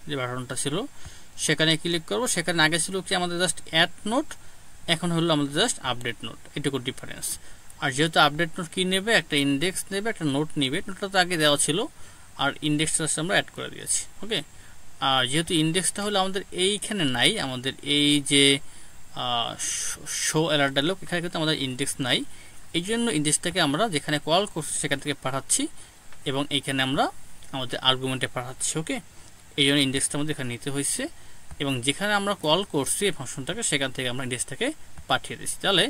যে বাটনটা ছিল সেখানে ক্লিক করব। সেখানে আগে ছিল কি আমাদের জাস্ট অ্যাড নোট, এখন হলো আমাদের জাস্ট আপডেট নোট, এটুকু ডিফারেন্স। আর যেহেতু আপডেট নোট কি নেবে, একটা ইন্ডেক্স নেবে, একটা নোট নেবে, নোটটা তো আগে দেওয়া ছিল আর ইন্ডেক্সটা আমরা অ্যাড করে দিয়েছি, ওকে। আর যেহেতু ইন্ডেক্সটা হলো আমাদের এইখানে নাই, আমাদের এই যে শো এলার্ট ডায়লগ এখানে কিন্তু আমাদের ইন্ডেক্স নাই, এই জন্য ইন্ডেক্সটাকে আমরা যেখানে কল করছি সেখান থেকে পাঠাচ্ছি এবং এইখানে আমরা আমাদের আর্গুমেন্টে পাঠাচ্ছি, ওকে। এই জন্য ইন্ডেক্সটা আমাদের এখানে নিতে হয়েছে এবং যেখানে আমরা কল করছি এই ফাংশনটাকে সেখান থেকে আমরা ইন্ডেক্সটাকে পাঠিয়ে দিচ্ছি। তাহলে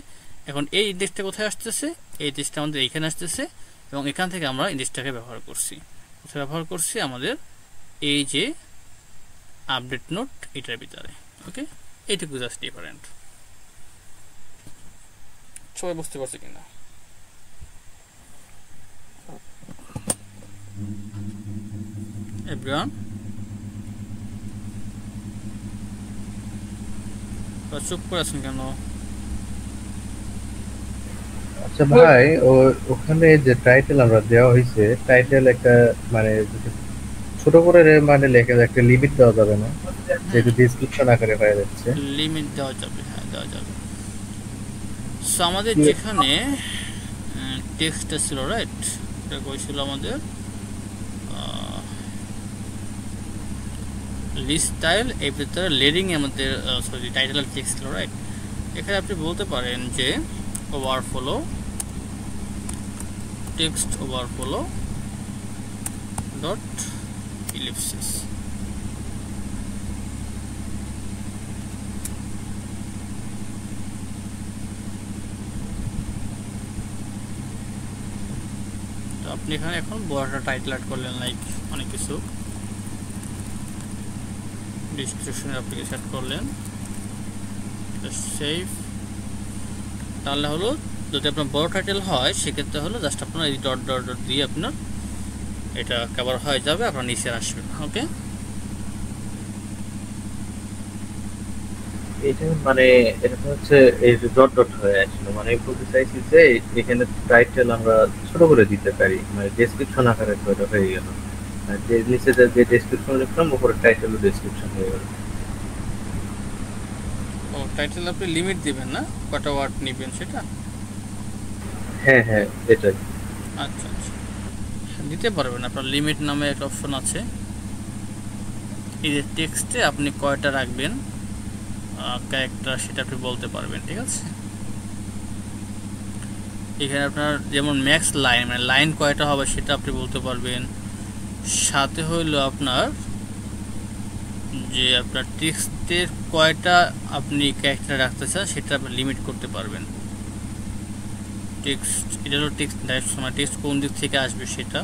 এখন এই ইন্ডেক্সটা কোথায় আসতেছে, এই ইন্ডেক্সটা আমাদের এইখানে আসতেছে এবং এখান থেকে আমরা ইন্ডেক্সটাকে ব্যবহার করছি, কোথায় ব্যবহার করছি আমাদের এই যে আপডেট নোট এটার ভিতরে, ওকে। এইটুকু জাস্ট ডিফারেন্ট, সবাই বুঝতে পারছে কিনা? এভরিওয়ান চুপ করে আছেন কেন? আচ্ছা ভাই, ওখানে যে টাইটেল আমরা দেওয়া হয়েছে, টাইটেল একটা মানে ছোট করে মানে লেখা একটা লিমিট দেওয়া যাবে না, যেহেতু ডেসক্রিপশন আকারে হয়ে যাচ্ছে। লিমিট দেওয়া যাবে, হ্যাঁ দেওয়া যাবে। সো আমাদের যেখানে টেক্সটটা ছিল, রাইট, এটা কইছিল আমাদের লিস্ট স্টাইল, এই ভিতরে লেডিং আমাদের সরি টাইটেল টেক্সট ছিল, রাইট। এখানে আপনি বলতে পারেন যে ওভারফ্লো, টেক্সট ওভারফ্লো ডট ইলিপসিস, তো আপনি এখানে এখন বড়টা টাইটেল অ্যাড করলেন, লাইক অনেক কিছু ডিসক্রিপশনে আপনি সেট করলেন, সেভ। তাহলে হলো যদি আপনার বড় টাইটেল হয় সেক্ষেত্রে হলো জাস্ট আপনার এই ডট ডট ডট দিয়ে আপনার এটা কভার হয়ে যাবে, আপনার নিচে আসবে, ওকে। এটা মানে এটা হচ্ছে এই যে ডট ডট হয়ে আসলো, মানে বলতে চাইছি যে এখানে টাইটেল আমরা ছোট করে দিতে পারি, মানে ডেসক্রিপশন আকারে হয়ে গেল, যে নিচে যে ডেসক্রিপশন লিখলাম উপরে টাইটেল ও ডেসক্রিপশন হয়ে গেল। ও টাইটেল আপনি লিমিট দিবেন না, কটা ওয়ার্ড নেবেন সেটা? হ্যাঁ হ্যাঁ এটাই। আচ্ছা আচ্ছা, দিতে পারবেন, আপনার লিমিট নামে একটা অপশন আছে, এই যে টেক্সটে আপনি কয়টা রাখবেন ক্যারেক্টার সেটা আপনি বলতে পারবেন, ঠিক আছে। এখানে আপনার যেমন ম্যাক্স লাইন, মানে লাইন কয়টা হবে সেটা আপনি বলতে পারবেন। সাথে হইল আপনার যে আপনার টেক্সটের কয়টা আপনি ক্যারেক্টার রাখতে চান সেটা আপনি লিমিট করতে পারবেন। টেক্সট এটা হলো টেক্সট ডাইরেক্ট, মানে টেক্সট কোন দিক থেকে আসবে সেটা,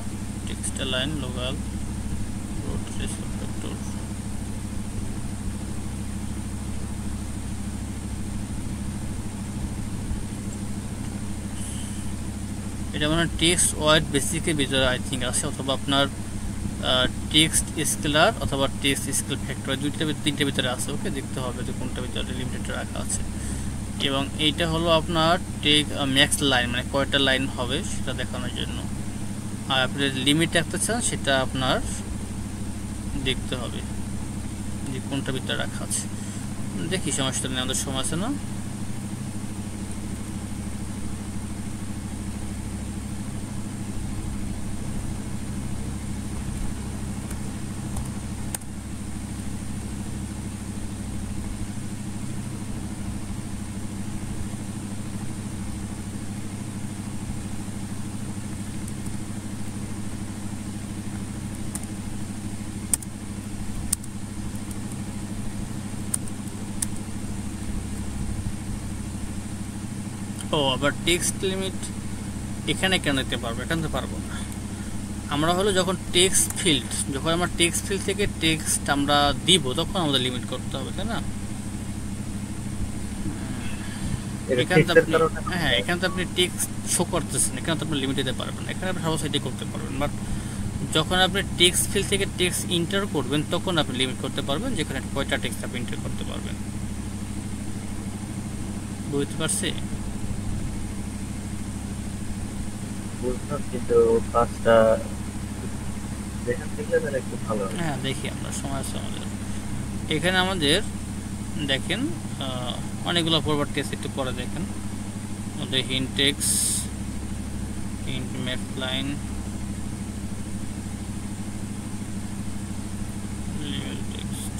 টেক্সট লাইন লোকাল এটা মানে টেক্সট ওয়ার্ড বেসিকের ভিতরে আই থিঙ্ক আছে, অথবা আপনার টেক্সট স্কেলার অথবা টেক্সট স্কেল ফ্যাক্টর, তিনটে ভিতরে আছে। ওকে, দেখতে হবে যে কোনটা ভিতরে লিমিটেড রাখা আছে। এবং এইটা হলো আপনার ম্যাক্স লাইন, মানে কয়টা লাইন হবে সেটা দেখানোর জন্য। আর আপনি লিমিট রাখতে চান সেটা আপনার দেখতে হবে যে কোনটা ভিতরে রাখা আছে। দেখি সমস্যা নেই, আমাদের সময় আছে না? ও, আবার টেক্সট লিমিট এখানে কেন দিতে পারবো? এখানে তো পারবো না। আমরা হলো যখন টেক্সট ফিল্ড, যখন আমরা টেক্সট ফিল্ড থেকে টেক্সট আমরা দিব তখন আমাদের লিমিট করতে হবে, তাই না? এখানে তো আপনি, হ্যাঁ, এখানে তো আপনি টেক্সট শো করতেছেন, এখানে তো আপনি লিমিট দিতে পারবেন, এখানে আপনি সহজ এটাই করতে পারবেন। বাট যখন আপনি টেক্সট ফিল্ড থেকে টেক্সট ইন্টার করবেন তখন আপনি লিমিট করতে পারবেন, যেখানে কয়টা টেক্সট আপনি ইন্টার করতে পারবেন। বুঝতে পারছি? কিন্তু কাজটা দেখেন দেখলে তাহলে একটু ভালো হবে। হ্যাঁ, দেখি আমরা সময় আছে আমাদের। এখানে আমাদের দেখেন অনেকগুলো প্রপার্টি আছে, একটু পরে দেখেন। আমাদের hint text, hint math line, text.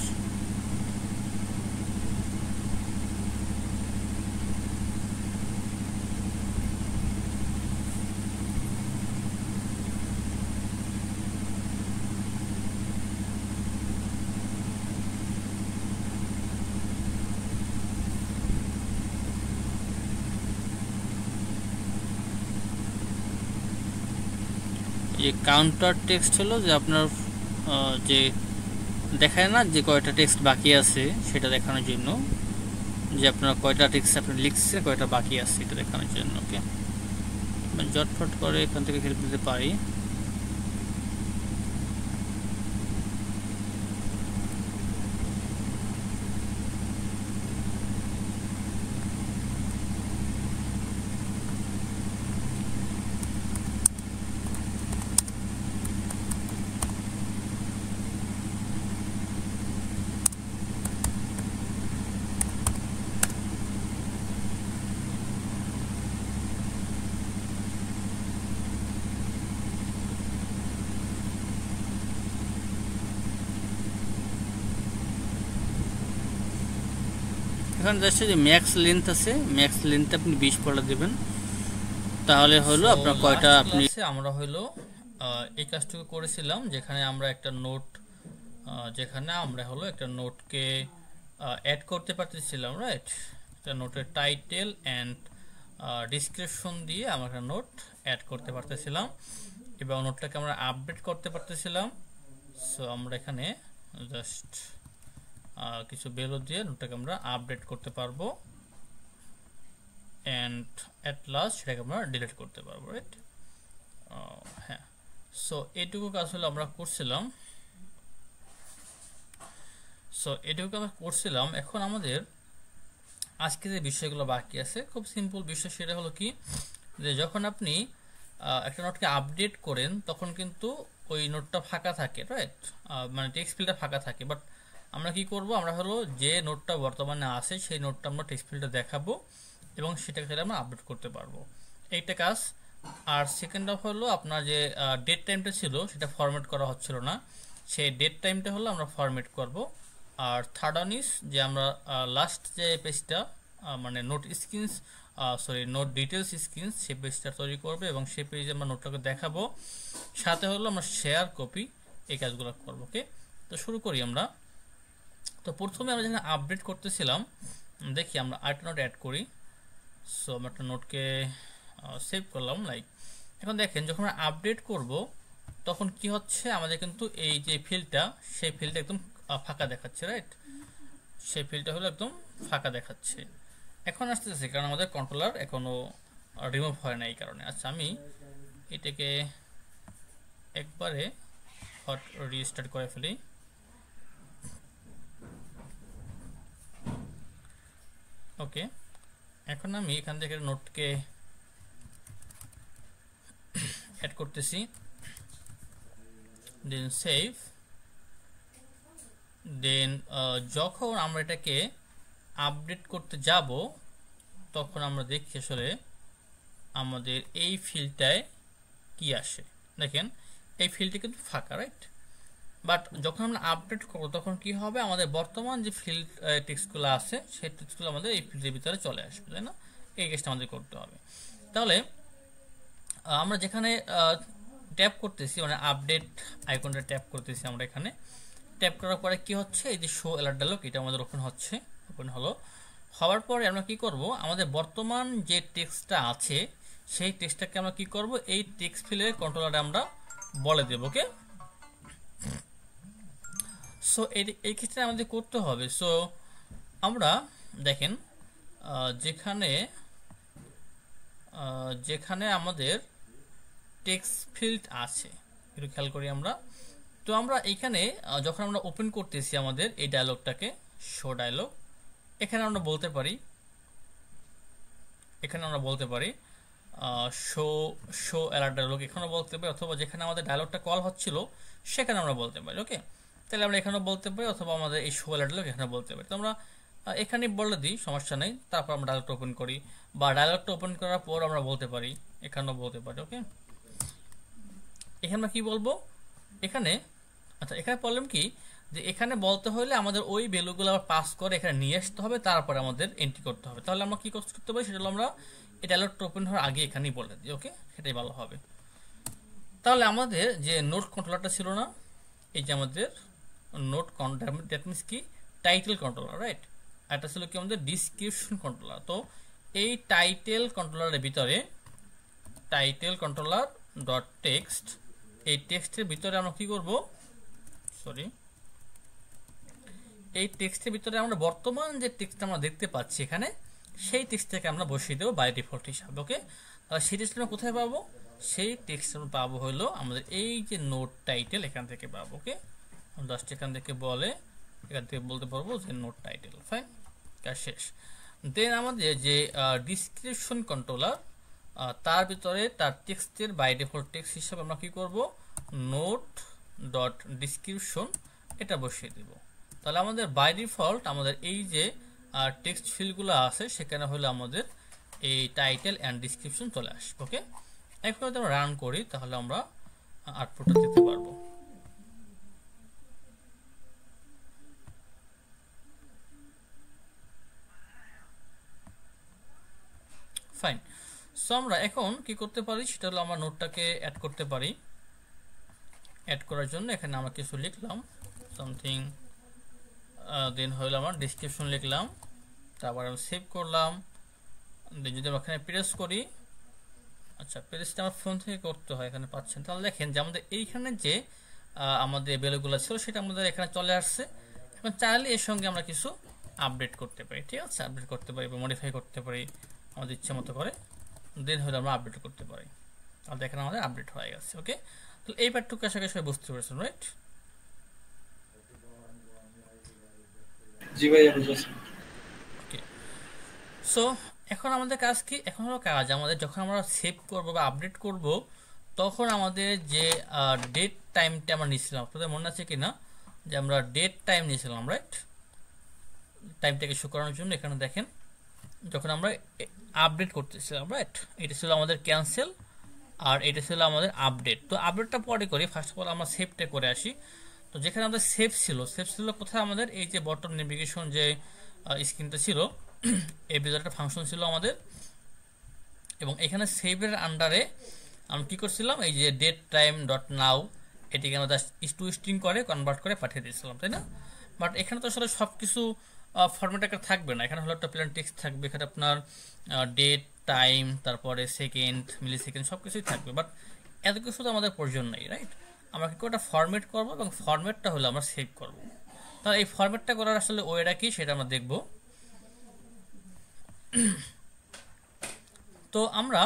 এই কাউন্টার টেক্সট হলো যে আপনার যে দেখায় না যে কয়টা টেক্সট বাকি আছে সেটা দেখানোর জন্য, যে আপনার কয়টা টেক্সট আপনি লিখছেন, কয়টা বাকি আছে এটা দেখানোর জন্য। ওকে, জটফট করে এখান থেকে হেল্প দিতে পারি। এখানে জাস্ট যে ম্যাক্স লেন্থ আছে, ম্যাক্স লেন্থ আপনি 20 পড়া দেবেন, তাহলে হলো আপনার কয়টা আপনি। আমরা হলো এই কাজটুকু করেছিলাম, যেখানে আমরা একটা নোট, যেখানে আমরা হলো একটা নোটকে অ্যাড করতে পারতেছিলাম, রাইট? একটা নোটের টাইটেল অ্যান্ড ডিসক্রিপশন দিয়ে আমরা একটা নোট অ্যাড করতে পারতেছিলাম এবং নোটটাকে আমরা আপডেট করতে পারতেছিলাম। সো আমরা এখানে জাস্ট কিছু ভ্যালু দিয়ে নোটটাকে আমরা আপডেট করতে পারবো অ্যান্ড অ্যাট লাস্ট সেটাকে আমরা ডিলিট করতে পারবো, রাইট? হ্যাঁ, সো এইটুকু কাজ হলো আমরা করছিলাম। এখন আমাদের আজকে যে বিষয়গুলো বাকি আছে, খুব সিম্পল বিষয়, সেটা হলো কি, যে যখন আপনি একটা নোটকে আপডেট করেন তখন কিন্তু ওই নোটটা ফাঁকা থাকে, রাইট? মানে টেক্সট ফিল্ডটা ফাঁকা থাকে। বাট আমরা কি করব, আমরা হলো যে নোটটা বর্তমানে আছে সেই নোটটা আমরা টেক্সট ফিল্ডে দেখাবো এবং সেটাকে আমরা আপডেট করতে পারবো, এইটা কাজ। আর সেকেন্ড অফ হলো আপনার যে ডেট টাইমটা ছিল সেটা ফরম্যাট করা হচ্ছিল না, সেই ডেট টাইমটা হলো আমরা ফরম্যাট করব। আর থার্ড অন ইজ যে আমরা লাস্ট যে পেজটা মানে note screens, note details screens, সেই পেজটা তৈরি করবে এবং সেই পেজে আমরা নোটটাকে দেখাবো। সাথে হলো আমরা শেয়ার কপি, এই কাজগুলো করবো। ওকে, তো শুরু করি আমরা। তো প্রথমে আমরা যেখানে আপডেট করতেছিলাম, দেখি আমরা আরেকটা নোট অ্যাড করি। সো আমরা একটা নোটকে সেভ করলাম, লাইক। এখন দেখেন যখন আমরা আপডেট করব তখন কি হচ্ছে, আমাদের কিন্তু এই যে ফিল্ডটা, সেই ফিল্ডটা একদম ফাঁকা দেখাচ্ছে, রাইট? সেই ফিল্ডটা হলো একদম ফাঁকা দেখাচ্ছে। এখন আসতেছে কারণ আমাদের কন্ট্রোলার এখনো রিমুভ হয় না, এই কারণে। আচ্ছা, আমি এটাকে একবারে হট রিস্টার্ট করে ফেলি। ওকে, এখন আমি এখান থেকে নোটকে অ্যাড করতেছি, দেন সেভ। দেন যখন আমরা এটাকে আপডেট করতে যাব তখন আমরা দেখি আসলে আমাদের এই ফিল্ডটায় কি আসে। দেখেন এই ফিল্ডটি কিন্তু ফাঁকা, রাইট? বাট যখন আমরা আপডেট করবো তখন কি হবে, আমাদের বর্তমান যে ফিল্ড টেক্সটগুলো আছে সেই টেক্সটগুলো আমাদের এই ফিল্ডের ভিতরে চলে আসবে, তাই না? এই কাজটা আমাদের করতে হবে। তাহলে আমরা যেখানে ট্যাপ করতেছি, মানে আপডেট আইকনটা ট্যাপ করতেছি আমরা, এখানে ট্যাপ করার পরে কি হচ্ছে, এই যে শো অ্যালার্ট ডায়লগ এটা আমাদের ওপেন হচ্ছে। ওপেন হওয়ার পরে আমরা কি করব, আমাদের বর্তমান যে টেক্সটটা আছে সেই টেক্সটটাকে আমরা কি করব, এই টেক্সট ফিল্ডের কন্ট্রোলারে আমরা বলে দেব। ওকে, সো এই ক্ষেত্রে আমাদের করতে হবে। সো আমরা দেখেন যেখানে আমাদের টেক্সট ফিল্ড আছে একটু খেয়াল করি আমরা। তো আমরা এখানে যখন আমরা ওপেন করতেছি আমাদের এই ডায়লগটাকে, শো ডায়লগ, এখানে আমরা বলতে পারি শো অ্যালার্ট ডায়লগ এখানে বলতে পারি, অথবা যেখানে আমাদের ডায়লগটা কল হচ্ছিল সেখানে আমরা বলতে পারি। ওকে, তাহলে আমরা এখানেও বলতে পারি, অথবা আমাদের এই শো অ্যালার্ট ডায়লগ এখানে বলতে পারি। তো আমরা এখানে বলে দিই, সমস্যা নেই। তারপর আমরা ডায়লগটা ওপেন করি, বা ডায়লগটা ওপেন করার পর আমরা বলতে পারি, এখানেও বলতে পারি। ওকে, এখানে কি বলবো, এখানে আচ্ছা এখানে প্রবলেম কি, যে এখানে বলতে হলে আমাদের ওই ভ্যালুগুলো আবার পাস করে এখানে নিয়ে আসতে হবে, তারপরে আমাদের এন্ট্রি করতে হবে। তাহলে আমরা কি করতে পারি, সেটা হলো আমরা এই ডায়লগটা ওপেন হওয়ার আগে এখানেই বলে দিই। ওকে, সেটাই ভালো হবে। তাহলে আমাদের যে নোট কন্ট্রোলারটা ছিল না, এই যে আমাদের নোট দ্যাট মিনস কি টাইটেল কন্ট্রোলার, রাইট? এটা ছিল কি আমাদের ডিসক্রিপশন কন্ট্রোলার। তো এই টাইটেল কন্ট্রোলারের ভিতরে টাইটেল কন্ট্রোলার ডট টেক্সট, এই টেক্সটের ভিতরে আমরা কি করব, এই টেক্সটের ভিতরে আমরা বর্তমান যে টেক্সট আমরা দেখতে পাচ্ছি এখানে, সেই টেক্সটটাকে আমরা বসিয়ে দেবো বাই ডিফল্ট হিসাবে। ওকে, সেই টেক্সট আমরা কোথায় পাবো, সেই টেক্সট আমরা পাবো হলো আমাদের এই যে নোট টাইটেল, এখান থেকে পাবো। ওকে, জাস্ট এখান থেকে বলতে পারবো যে নোট টাইটেল। ফাইন, কাজ শেষ। দেন আমাদের যে ডিসক্রিপশন কন্ট্রোলার, তার ভিতরে তার টেক্সটের বাই ডিফল্ট টেক্সট হিসাবে আমরা কি করব, নোট ডট ডিসক্রিপশন এটা বসিয়ে দেব। তাহলে আমাদের বাই ডিফল্ট আমাদের এই যে টেক্সট ফিল্ডগুলো আছে সেখানে হলো আমাদের এই টাইটেল অ্যান্ড ডিসক্রিপশন চলে আসবে। ওকে, এখন যদি আমরা রান করি তাহলে আমরা আউটপুটটা দিতে পারবো। ফাইন, সো আমরা এখন কি করতে পারি, সেটা হলো আমরা নোটটাকে অ্যাড করতে পারি। অ্যাড করার জন্য এখানে আমরা কিছু লিখলাম, সামথিং, দেন হলো আমার ডিসক্রিপশন লিখলাম, তারপর আমি সেভ করলাম। যদি আমরা এখানে প্রেস করি, আচ্ছা প্রেসটা আমার ফোন থেকে করতে হয়, এখানে পাচ্ছেন। তাহলে দেখেন যে আমাদের এইখানে যে আমাদের ভ্যালুগুলো ছিল সেটা আমাদের এখানে চলে আসছে। এখন চাইলে এর সঙ্গে আমরা কিছু আপডেট করতে পারি, ঠিক আছে? আপডেট করতে পারি বা মডিফাই করতে পারি আমাদের ইচ্ছা মতো করে, দেন হলে আমরা আপডেট করতে পারি। তাহলে এখানে আমাদের আপডেট হয়ে গেছে। ওকে, তাহলে এই পার্টটুকু আশা করি সবাই বুঝতে পেরেছেন, রাইট? জি ভাই, ওকে, সো এখন আমাদের কাজ কি, এখন হলো কাজ আমাদের যখন আমরা সেভ করব বা আপডেট করব তখন আমাদের যে ডেট টাইমটা আমরা নিয়েছিলাম, আপনাদের মনে আছে কি না, যে আমরা ডেট টাইম নিয়েছিলাম, রাইট? টাইমটাকে শো করানোর জন্য এখানে দেখেন যখন আমরা আপডেট করতেছিলাম, রাইট? এটা ছিল আমাদের ক্যান্সেল আর এটা ছিল আমাদের আপডেট। তো আপডেটটা পরে করি, ফার্স্ট অফ অল আমরা সেভটা করে আসি। তো যেখানে আমাদের সেভ ছিল কোথায়, আমাদের এই যে বটম নেভিগেশন যে স্ক্রিনটা ছিল এই ভিতরে একটা ফাংশন ছিল আমাদের, এবং এখানে সেভের আন্ডারে আমরা কি করছিলাম, এই যে ডেট টাইম ডট নাও এটিকে আমরা জাস্ট টু স্ট্রিং করে কনভার্ট করে পাঠিয়ে দিয়েছিলাম, তাই না? বাট এখানে তো আসলে সব কিছু ফরম্যাট একটা থাকবে না, এখানে হলো একটা প্লেন টেক্সট থাকবে, এখানে আপনার ডেট টাইম তারপরে সেকেন্ড মিলি সেকেন্ড সব কিছুই থাকবে। বাট এত কিছু তো আমাদের প্রয়োজন নেই, রাইট? আমরা কি একটা ফরম্যাট করবো এবং ফরম্যাটটা হলো আমরা সেভ করবো। তাহলে এই ফরম্যাটটা করার আসলে ওয়েটা কি সেটা আমরা দেখব। তো আমরা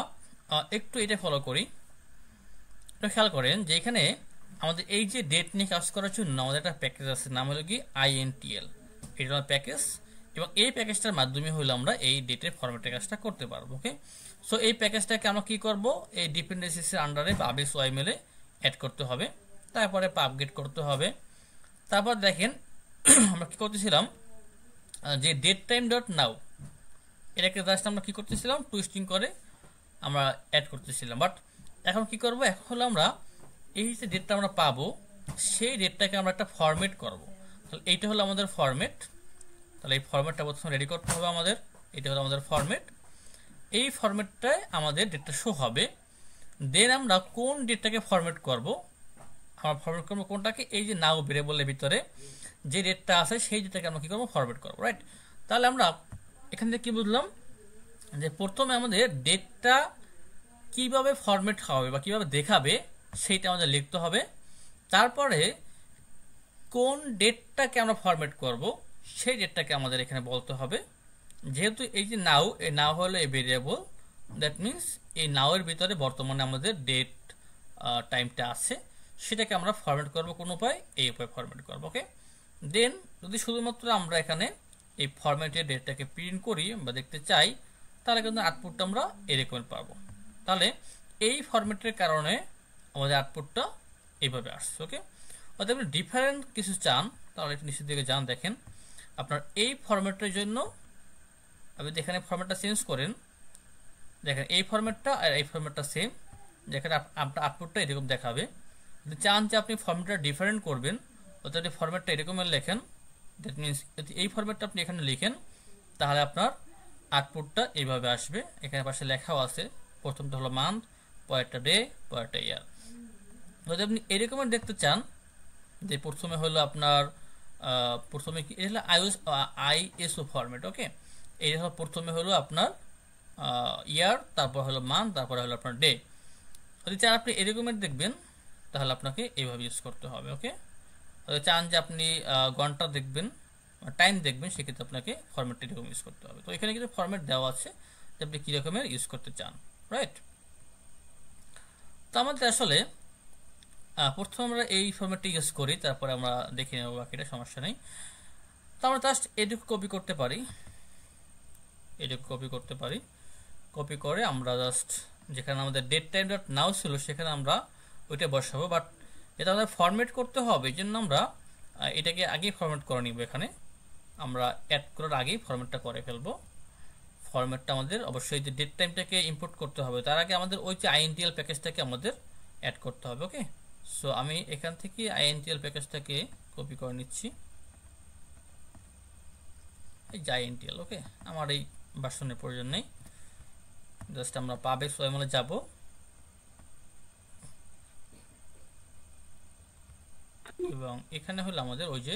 একটু এটা ফলো করি, খেয়াল করেন যে এখানে আমাদের এই যে ডেট নিয়ে কাজ করার জন্য আমাদের একটা প্যাকেজ আছে, নাম হলো কি INTL। এটা হলো প্যাকেজ, এবং এই প্যাকেজটার মাধ্যমে হলো আমরা এই ডেটের ফরম্যাটের কাজটা করতে পারবো। ওকে, সো এই প্যাকেজটাকে আমরা কি করব, এই ডিপেন্ডেন্সিসের আন্ডারে পাবলিশ ওয়াইমেলে অ্যাড করতে হবে, তারপরে পাবগেট করতে হবে। তারপর দেখেন আমরা কি করতেছিলাম, যে ডেট টাইম ডট নাও এটাকে জাস্ট আমরা কি করতেছিলাম, টুইস্টিং করে আমরা অ্যাড করতেছিলাম। বাট এখন কি করব, এখন হলো আমরা এই যে ডেটটা আমরা পাবো সেই ডেটটাকে আমরা একটা ফরম্যাট করব। তাহলে এইটা হলো আমাদের ফরম্যাট। তাহলে এই ফরম্যাটটা প্রথমে রেডি করতে হবে আমাদের। এটা হলো আমাদের ফরম্যাট। এই ফরম্যাটটায় আমাদের ডেটটা শো হবে। দেন আমরা কোন ডেটটাকে ফরম্যাট করব, আমরা ফরম্যাট করবো কোনটাকে, এই যে নাও ভেরিয়েবলের ভিতরে যে ডেটটা আছে সেই ডেটটাকে আমরা কি করবো, ফরম্যাট করবো, রাইট। তাহলে আমরা এখান থেকে কি বুঝলাম, যে প্রথমে আমাদের ডেটটা কিভাবে ফরম্যাট হবে বা কিভাবে দেখাবে সেইটা আমাদের লিখতে হবে। তারপরে কোন ডেটটাকে আমরা ফরম্যাট করব সেই ডেটটাকে আমাদের এখানে বলতে হবে। যেহেতু এই যে নাও, এই নাও হলো এই ভেরিয়েবল, দ্যাট মিনস এই নাও এর ভিতরে বর্তমানে আমাদের ডেট টাইমটা আছে, সেটাকে আমরা ফরম্যাট করব কোন উপায়, এই উপায় ফরম্যাট করব। ওকে, দেন যদি শুধুমাত্র আমরা এখানে এই ফরম্যাটের ডেটটাকে প্রিন্ট করি বা দেখতে চাই, তাহলে কিন্তু আউটপুটটা আমরা এরকম পাবো। তাহলে এই ফরম্যাটের কারণে আমাদের আউটপুটটা এইভাবে আসছে। ওকে, অর্থাৎ আপনি ডিফারেন্ট কিছু চান তাহলে একটু নিচের দিকে যান, দেখেন আপনার এই ফরম্যাটের জন্য আপনি এখানে ফরম্যাটটা চেঞ্জ করেন, দেখেন এই ফরম্যাটটা আর এই ফরম্যাটটা সেম, যেখানে আপনার আউটপুটটা এরকম দেখাবে। যদি চান যে আপনি ফরম্যাটটা ডিফারেন্ট করবেন, অর্থাৎ ফরম্যাটটা এরকমের লেখেন, দ্যাট মিনস যদি এই ফরম্যাটটা আপনি এখানে লিখেন তাহলে আপনার আউটপুটটা এইভাবে আসবে। এখানে পাশে লেখাও আছে, প্রথমটা হলো মান্থ, পরেরটা ডে, পরেরটা ইয়ার। যদি আপনি এরকমের দেখতে চান, যে প্রথমে হলো আপনার প্রথমে কি এটা হলো ISO ফরম্যাট। ওকে, এই হলো প্রথমে হলো আপনার ইয়ার, তারপর হলো মান্থ, তারপরে হলো আপনার ডে। যদি চান আপনি এরকমের দেখবেন তাহলে আপনাকে এইভাবে ইউজ করতে হবে। ওকে, যদি চান যে আপনি ঘন্টা দেখবেন, টাইম দেখবেন, সেক্ষেত্রে আপনাকে ফরম্যাটটা এরকম ইউজ করতে হবে। তো এখানে কিন্তু ফরম্যাট দেওয়া আছে যে আপনি কী রকমের ইউজ করতে চান, রাইট। তো আমাদের আসলে প্রথমে আমরা এই ফরম্যাটটা ইউজ করি, তারপরে আমরা দেখে নেব বাকিটা, সমস্যা নেই। তো আমরা জাস্ট এটুকু কপি করতে পারি, এটুকু কপি করতে পারি। কপি করে আমরা জাস্ট যেখানে আমাদের ডেট টাইম ডট নাও ছিল সেখানে আমরা ওইটা বসাবো। বাট এটা আমাদের ফরম্যাট করতে হবে, এই জন্য আমরা এটাকে আগেই ফরম্যাট করে নিব। এখানে আমরা অ্যাড করার আগেই ফরম্যাটটা করে ফেলবো। ফরম্যাটটা আমাদের অবশ্যই যে ডেট টাইমটাকে ইম্পোর্ট করতে হবে, তার আগে আমাদের ওই যে INTL প্যাকেজটাকে আমাদের অ্যাড করতে হবে। ওকে, সো আমি এখান থেকে INTL প্যাকেজটাকে কপি করে নিচ্ছি, এই যে INTL। ওকে, আমার এই ভার্সনের প্রয়োজন নেই, জাস্ট আমরা পাবলিশ ওয়াইমেলে যাব, এবং এখানে হলো আমাদের ওই যে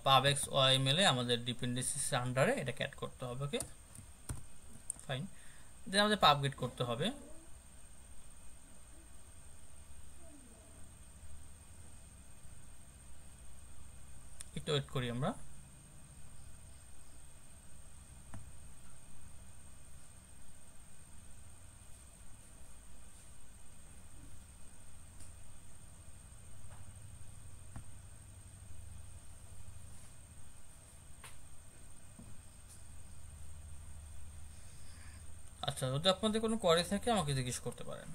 পাবলিশ ওয়াইমেলে আমাদের ডিপেন্ডেন্সিস আন্ডারে এটাকে অ্যাড করতে হবে। ওকে, ফাইন। দেন আমাদের পাবগেট করতে হবে। একটু ওয়েট করি আমরা। আচ্ছা, যদি আপনাদের কোনো কোয়ারি থাকে আমাকে জিজ্ঞেস করতে পারেন।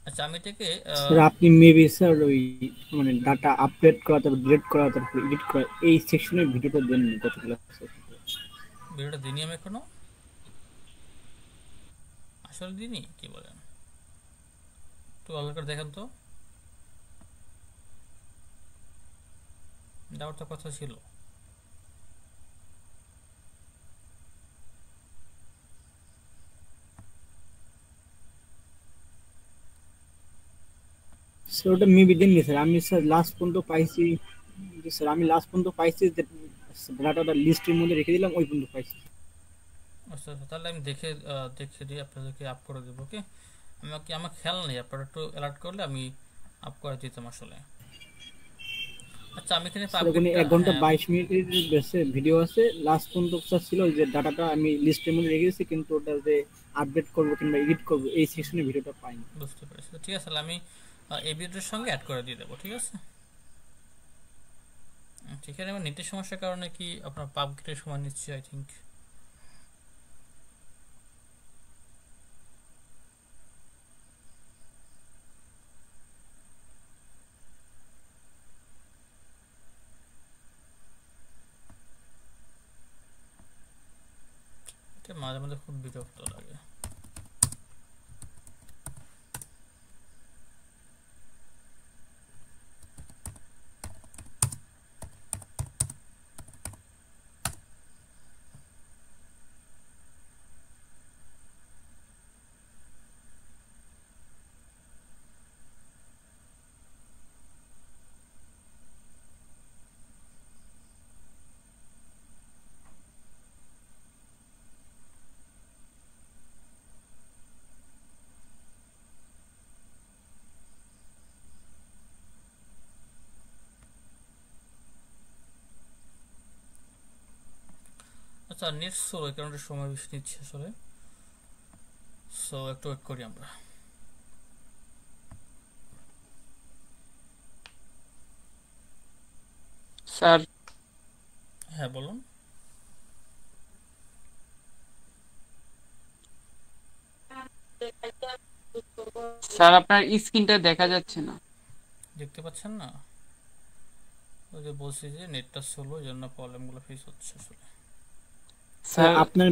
আচ্ছা, আমি এটাকে স্যার আপনি মেবি স্যার ওই মানে ডাটা আপডেট করা তারপর ডিলিট করা তারপর এডিট করা এই সেকশনের ভিডিওটা দেন কত ক্লাস ভিডিওটা দিনই আমি এখনো আসলে দিনই, কি বলেন, একটু ভালো করে দেখেন তো, দেওয়ার তো কথা ছিল। স্যার ওটা মেবি দেননি স্যার, আমি স্যার লাস্ট পর্যন্ত পাইছি যে স্যার আমি লাস্ট পর্যন্ত পাইছি যে ডাটাটা লিস্টের মধ্যে রেখে দিলাম ওই পর্যন্ত পাইছি। আচ্ছা, তাহলে আমি দেখে দিই, আপনাদেরকে আপ করে দেবো। ওকে, আমার খেয়াল নেই, আপনারা একটু অ্যালার্ট করলে আমি আপ করে দিতাম আসলে। আচ্ছা আমি এখানে স্যার ওখানে আপডেটটা 1 ঘন্টা হ্যাঁ 22 মিনিটের বেশি ভিডিও আছে। লাস্ট পর্যন্ত স্যার ছিল যে ডাটাটা আমি লিস্টের মধ্যে রেখে দিয়েছি, কিন্তু ওটা যে আপডেট করবো কিংবা এডিট করবো এই সেকশনে ভিডিওটা পাইনি। বুঝতে পেরেছি। তো ঠিক আছে, তাহলে আমি এই ভিডিওর সঙ্গে অ্যাড করে দিয়ে দেবো, ঠিক আছে। ঠিক আছে, আমার নেটের সমস্যার কারণে কি আপনার পাবগেটের সময় নিচ্ছি আই থিঙ্ক। মাঝে মাঝে খুব বিরক্ত লাগে। আচ্ছা নেট স্লো, এই কারণে সময় বেশি নিচ্ছে আসলে। সো একটু ওয়েট করি আমরা। স্যার হ্যাঁ বলুন। স্যার আপনার স্ক্রিনটা দেখা যাচ্ছে না। দেখতে পাচ্ছেন না? ওই যে বলছি যে নেটটা স্লো, এই জন্য প্রবলেমগুলো ফেস হচ্ছে আসলে। স্যার স্যার আপনার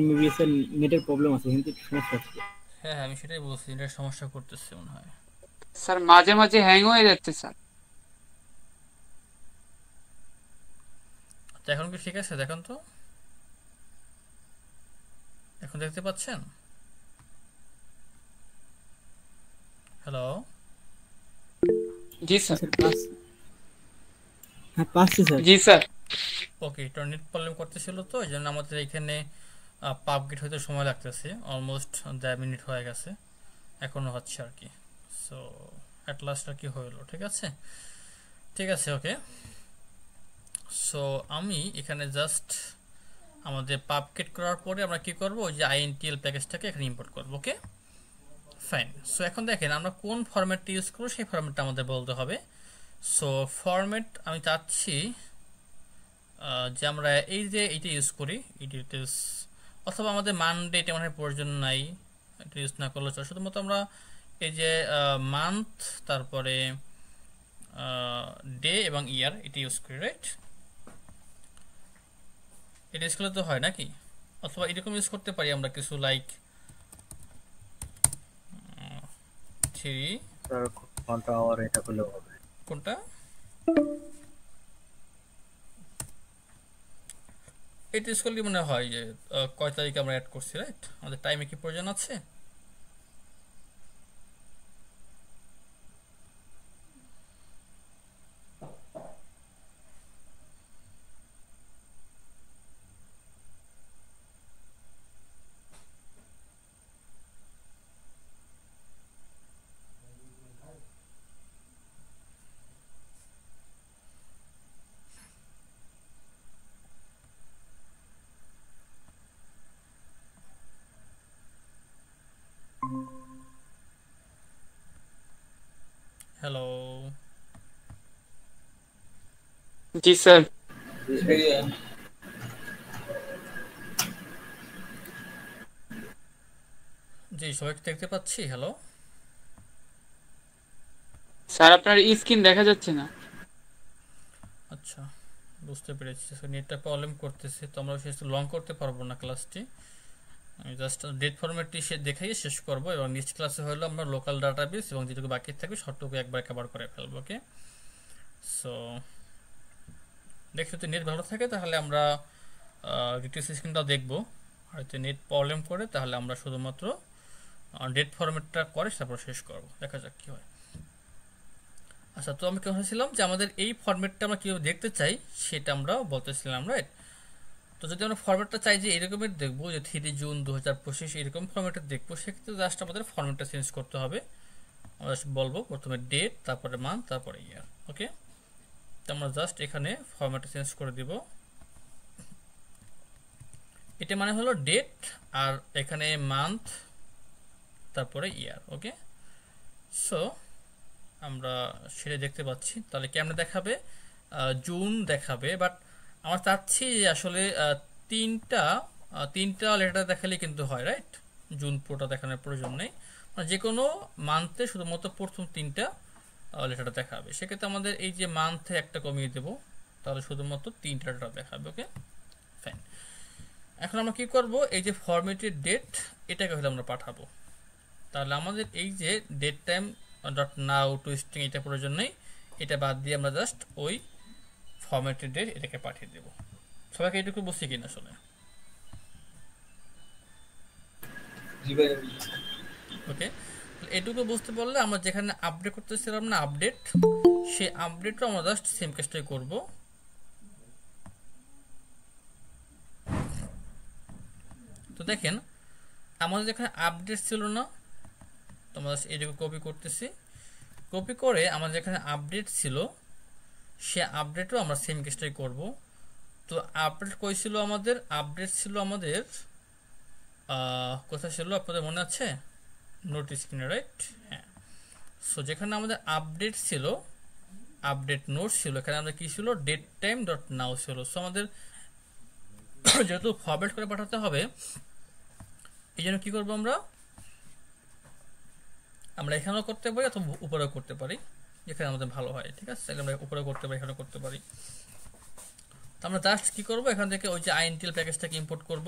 মেবি স্যার নেটের প্রবলেম আছে, কিন্তু একটু সমস্যা আছে। হ্যাঁ হ্যাঁ আমি সেটাই বলছি, নেটের সমস্যা করতেছে মনে হয়। স্যার মাঝে মাঝে হ্যাং হয়ে যাচ্ছে স্যার। তো এখন কি ঠিক আছে? দেখুন তো, এখন দেখতে পাচ্ছেন? হ্যালো। জি স্যার। স্যার পাস, হ্যাঁ পাচ্ছি স্যার। জি স্যার। ওকে, এটা নেট প্রবলেম করতেছিল, তো এই জন্য আমাদের এখানে পাবগেট হতে সময় লাগতেছে। অলমোস্ট 10 মিনিট হয়ে গেছে, এখনো হচ্ছে আর কি। সো অ্যাট লাস্ট আর কি হলো, ঠিক আছে ঠিক আছে ওকে। সো আমি এখানে জাস্ট আমাদের পাবগেট করার পরে আমরা কি করব, ওই যে আইএনটিএল প্যাকেজটাকে এখানে ইম্পোর্ট করব। Okay fine. সো এখন দেখেন আমরা কোন ফরম্যাটটি ইউজ করব, সেই ফরম্যাটটা আমাদের বলতে হবে। সো ফরম্যাট আমি চাচ্ছি যে আমরা এই যে এইটা ইউজ করি, ইট ইজ, অথবা আমাদের মানডে এটা মানে প্রয়োজন নাই, এটা ইউজ না করলে চলে। শুধুমাত্র আমরা এই যে মান্থ, তারপরে ডে এবং ইয়ার এটা ইউজ করি, রাইট? এটা ইউজ করলে তো হয় নাকি? অথবা এরকম ইউজ করতে পারি আমরা কিছু, লাইক 3 স্যার ঘন্টা আওয়ার এটা করলেও হবে। কোনটা? এটা ইউজ করলে মনে হয় যে কয় তারিখে আমরা অ্যাড করছি, রাইট? আমাদের টাইমে কি প্রয়োজন আছে? হ্যালো। জি স্যার। জি সবাইকে দেখতে পাচ্ছি। হ্যালো। স্যার আপনার স্ক্রিন দেখা যাচ্ছে না। আচ্ছা বুঝতে পেরেছি, নেটটা প্রবলেম করতেছে, তো আমরা শেষ লং করতে পারবো না ক্লাসটি। আমি জাস্ট ডেট ফরম্যাটটি দেখাই শেষ করব, এবং নেক্সট ক্লাসে হলো আমরা লোকাল ডাটাবেস এবং যেটুকু বাকি থাকবে সবটুকু একবার কভার করে ফেলবো। ওকে সো দেখি যদি নেট ভালো থাকে তাহলে আমরা ডিটেলস স্ক্রিনটাও দেখবো, আর যদি নেট প্রবলেম করে তাহলে আমরা শুধুমাত্র ডেট ফরম্যাটটা করে তারপর শেষ করব, দেখা যাক কি হয়। আচ্ছা তো আমি বলছিলাম যে আমাদের এই ফরম্যাটটা আমরা কীভাবে দেখতে চাই সেটা আমরা বলতেছিলাম, রাইট? তো যদি আমরা ফরম্যাটটা চাই যে এরকমের দেখবো, যে 3 জুন 2025 এরকম ফরম্যাটে দেখবো, সেক্ষেত্রে জাস্ট আমাদের ফরম্যাটটা চেঞ্জ করতে হবে। আমরা বলবো প্রথমে ডেট, তারপরে মান্থ, তারপরে ইয়ার। ওকে তো আমরা জাস্ট এখানে ফরম্যাটটা চেঞ্জ করে দিব। এটা মানে হলো ডেট, আর এখানে মান্থ, তারপরে ইয়ার। ওকে, সো আমরা সেটা দেখতে পাচ্ছি। তাহলে কেমন দেখাবে? জুন দেখাবে, বাট আমরা চাচ্ছি যে আসলে তিনটা লেটার দেখালে কিন্তু হয়, রাইট? জুন পুরোটা দেখানোর প্রয়োজন নেই, মানে যে কোনো মান্থে শুধুমাত্র প্রথম 3টা লেটার দেখাবে। সেক্ষেত্রে আমাদের এই যে মান্থে একটা কমিয়ে দেব, তাহলে শুধুমাত্র 3টা লেটার দেখাবে। ওকে, ফাইন। এখন আমরা কি করব? এই যে ফরম্যাটেড ডেট, এটাকে হলে আমরা পাঠাবো। তাহলে আমাদের এই যে date time dot now to string, এটা প্রয়োজন নেই, এটা বাদ দিয়ে আমরা জাস্ট ওই ফরম্যাটেড ডেট এটাকে পাঠিয়ে দেব। সবাইকে এটুকু বুঝছি কিনা আসলে? ওকে, এটুকু বুঝতে পারলে আমরা যেখানে আপডেট করতেছিলাম না আপডেট, সেই আপডেটও আমরা জাস্ট সেম কাজটাই করব। তো দেখেন আমাদের যেখানে আপডেট ছিল না, তো আমরা এটুকু কপি করতেছি। কপি করে আমাদের যেখানে আপডেট ছিল সে আপডেটও আমরা সেম কাজটাই করব। তো আপডেট কই ছিল? আমাদের আপডেট ছিল আমাদের কোথায় ছিল আপনাদের মনে আছে? নোট স্ক্রিনে, রাইট? হ্যাঁ। সো যেখানে আমাদের আপডেট ছিল, আপডেট নোট ছিল, এখানে আমাদের কি ছিল? ডেট টাইম ডট নাও ছিল। সো আমাদের যেহেতু ফরম্যাট করে পাঠাতে হবে, এই জন্য কি করবো? আমরা এখানেও করতে পারি অথবা উপরেও করতে পারি, যেখানে আমাদের ভালো হয়। ঠিক আছে, আমরা উপরেও করতে পারি, এখানেও করতে পারি। তো আমরা জাস্ট কি করব? এখান থেকে ওই যে আইএনটিএল প্যাকেজটাকে ইম্পোর্ট করব।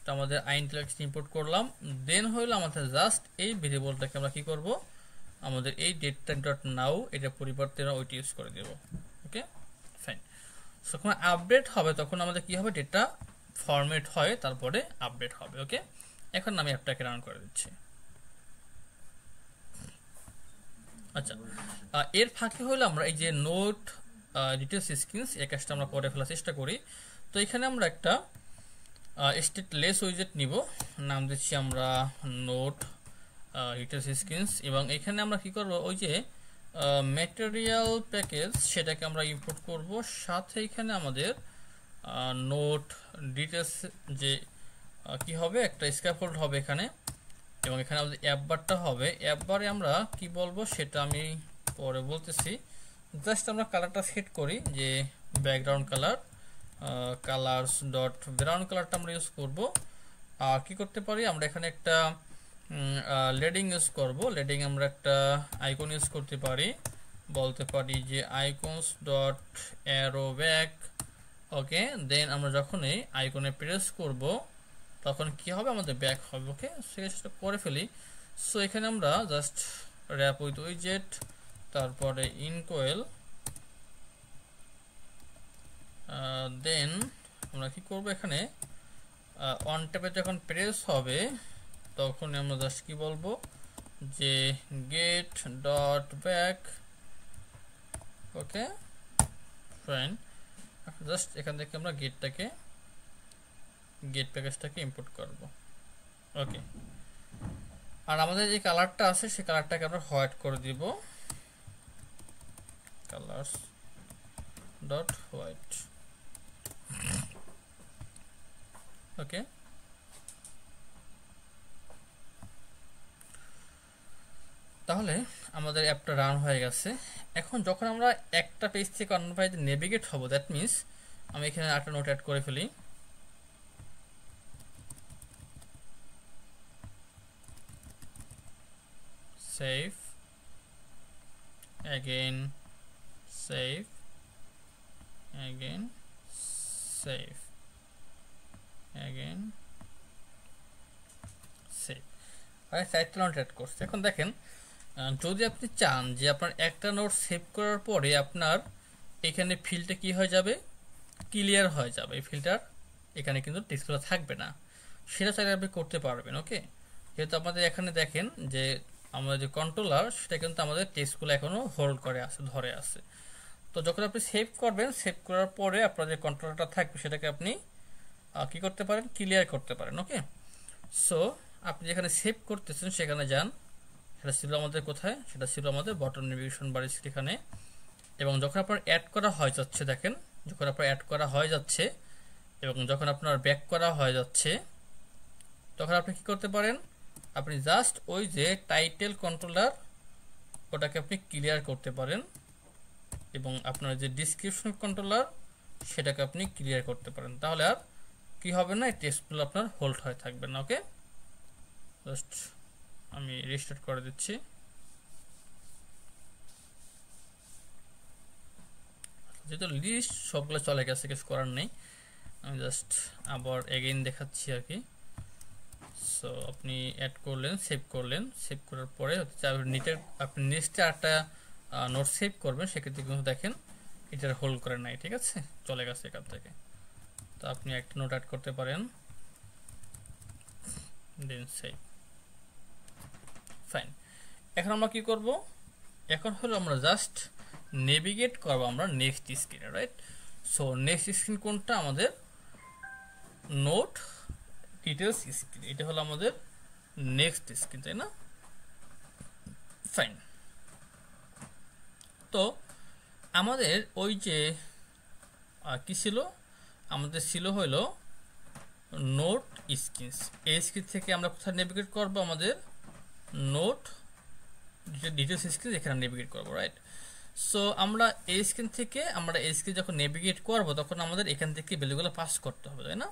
তো আমাদের আইএনটিএল প্যাকেজ ইম্পোর্ট করলাম, দেন হইলো আমাদের জাস্ট এই ভেরিয়েবলটাকে আমরা কি করব? আমাদের এই ডেট টাইম ডট নাও এটা পরিবর্তে ওইটা ইউজ করে দেব। ওকে, ফাইন। যখন আপডেট হবে তখন আমাদের কি হবে? ডেটা ফরম্যাট হয়, তারপরে আপডেট হবে। ওকে, এখন আমি অ্যাপটাকে রান করে দিচ্ছি। আচ্ছা, এর ফাঁকে হলো আমরা এই যে নোট ডিটেলস স্ক্রিনস, এই কাজটা আমরা করে ফেলার চেষ্টা করি। তো এখানে আমরা একটা স্টেটলেস উইজেট নিব, নাম দিচ্ছি আমরা নোট ডিটেলস স্ক্রিনস, এবং এখানে আমরা কি করব? ওই যে ম্যাটেরিয়াল প্যাকেজ সেটাকে আমরা ইম্পোর্ট করব, সাথে এখানে আমাদের নোট ডিটেলস যে কি হবে? একটা স্ক্যাফোল্ড হবে এখানে, এবং এখানে আমাদের অ্যাপ বারটা হবে। অ্যাপ বারে আমরা কি বলবো সেটা আমি পরে বলতেছি। জাস্ট আমরা কালারটা সেট করি, যে background colour, colours dot background কালারটা আমরা ইউজ করব। আর কি করতে পারি? আমরা এখানে একটা লেডিং ইউজ করব। লেডিং আমরা একটা আইকন ইউজ করতে পারি, বলতে পারি যে আইকনস ডট অ্যারো ব্যাক। ওকে, দেন আমরা যখন এই আইকনে প্রেস করব তখন কি হবে? আমাদের ব্যাক হবে। ওকে, সেটা করে ফেলি। সো এখানে আমরা জাস্ট র্যাপ উইথ উইজেট, তারপরে ইনকোয়েল, দেন আমরা কি করব? এখানে অন ট্যাপে যখন প্রেস হবে তখন আমরা জাস্ট কি বলবো? যে গেট ডট ব্যাক। ওকে, ফাইন। জাস্ট এখান থেকে আমরা গেট প্যাকেজটাকে ইম্পোর্ট করব। ওকে, আর আমাদের যে কালারটা আছে সেই কালারটাকে আমরা হোয়াইট করে দিব, কালার্স ডট হোয়াইট। ওকে, তাহলে আমাদের অ্যাপটা রান হয়ে গেছে। এখন যখন আমরা একটা পেজ থেকে অন্য পেজে নেভিগেট হব, দ্যাট মিনস আমি এখানে একটা নোট অ্যাড করে ফেলি। Save, again save, again save, again save। আর চারটা নোট অ্যাড করছি। এখন দেখেন, যদি আপনি চান যে আপনার একটা নোট সেভ করার পরে আপনার এখানে ফিল্ডটা কি হয়ে যাবে? ক্লিয়ার হয়ে যাবে, এই ফিল্টার এখানে কিন্তু টেক্সটগুলো থাকবে না, সেটা চাইলে আপনি করতে পারবেন। ওকে, যেহেতু আমাদের এখানে দেখেন যে আমাদের যে কন্ট্রোলার সেটা কিন্তু আমাদের টেক্সটগুলো এখনো হোল্ড করে আছে, ধরে আছে। তো যখন আপনি সেভ করবেন, সেভ করার পরে আপনার যে কন্ট্রোলারটা থাকবে সেটাকে আপনি কি করতে পারেন? ক্লিয়ার করতে পারেন। ওকে, সো আপনি যেখানে সেভ করতেছেন সেখানে যান, সেটা ছিল আমাদের কোথায়, সেটা ছিল আমাদের বটম নেভিগেশন বার এখানে। এবং যখন আপনার অ্যাড করা হয়ে যাচ্ছে, দেখেন যখন আপনার অ্যাড করা হয়ে যাচ্ছে এবং যখন আপনার ব্যাক করা হয়ে যাচ্ছে, তখন আপনি কি করতে পারেন, আপনি জাস্ট ওই যে টাইটেল কন্ট্রোলার ওটাকে আপনি ক্লিয়ার করতে পারেন এবং আপনার যে ডিসক্রিপশন কন্ট্রোলার সেটাকে আপনি ক্লিয়ার করতে পারেন। তাহলে আর কি হবে না, এই টেক্সটগুলো আপনার হোল্ড হয়ে থাকবে না। ওকে, জাস্ট আমি রিস্টার্ট করে দিচ্ছি। যেহেতু লিস্ট সবগুলো চলে গেছে, কিছু করার নেই, আমি জাস্ট আবার এগেইন দেখাচ্ছি আর কি। সো আপনি অ্যাড করলেন, সেভ করলেন, সেভ করার পরে হচ্ছে আপনি নেক্সটে একটা নোট সেভ করবেন, সেক্ষেত্রে কিন্তু দেখেন এটার হোল্ড করে নাই, ঠিক আছে, চলে গেছে এখান থেকে। তো আপনি একটা নোট অ্যাড করতে পারেন, দেন সেভ। ফাইন, এখন আমরা কি করব, এখন হলো আমরা জাস্ট নেভিগেট করবো আমরা নেক্সট স্ক্রিনে, রাইট। সো নেক্সট স্ক্রিন কোনটা, আমাদের নোট ডিটেলস স্ক্রিন, এটা হলো আমাদের নেক্সট স্ক্রিন, তাই না? ফাইন, তো আমাদের ওই যে কি ছিল, আমাদের ছিল হলো নোট স্ক্রিনস। এই স্ক্রিন থেকে আমরা কোথায় নেভিগেট করব, আমাদের নোট ডিটেলস স্ক্রিন এখানে নেভিগেট করব, রাইট। সো আমরা এই স্ক্রিন থেকে এই স্ক্রিন যখন নেভিগেট করব তখন আমাদের এখান থেকে ভ্যালুগুলো পাস করতে হবে, তাই না?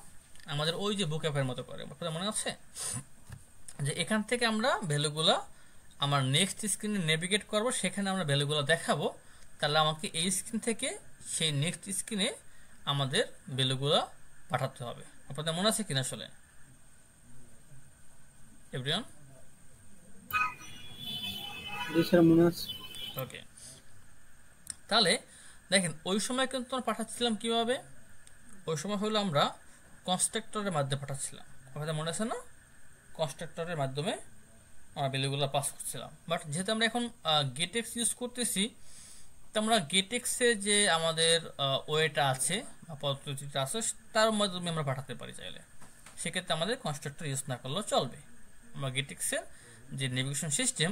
আমাদের ওই যে বুক অ্যাপের মতো করে, আপনাদের মনে আছে যে এখান থেকে আমরা ভ্যালুগুলো আমার নেক্সট স্ক্রিনে নেভিগেট করব, সেখানে আমরা ভ্যালুগুলো দেখাবো। তাহলে আমাকে এই স্ক্রিন থেকে সেই নেক্সট স্ক্রিনে আমাদের ভ্যালুগুলো পাঠাতে হবে। আপনাদের মনে আছে কিনা আসলে এভরিওয়ান? ওকে, তাহলে দেখেন ওই সময় কিন্তু আমরা পাঠাচ্ছিলাম কিভাবে, ওই সময় হলো আমরা কনস্ট্রাক্টরের মাধ্যমে পাঠাচ্ছিলাম, আপনাদের মনে আছে না? কনস্ট্রাক্টরের মাধ্যমে আমরা ভ্যালুগুলো পাস করছিলাম। বাট যেহেতু আমরা এখন গেটেক্স ইউজ করতেছি, তো আমরা গেটেক্সে যে আমাদের ওয়েটা আছে বা পদ্ধতিটা আছে তার মাধ্যমে আমরা পাঠাতে পারি চাইলে, সেক্ষেত্রে আমাদের কনস্ট্রাক্টর ইউজ না করলেও চলবে। আমরা গেটেক্সের যে নেভিগেশন সিস্টেম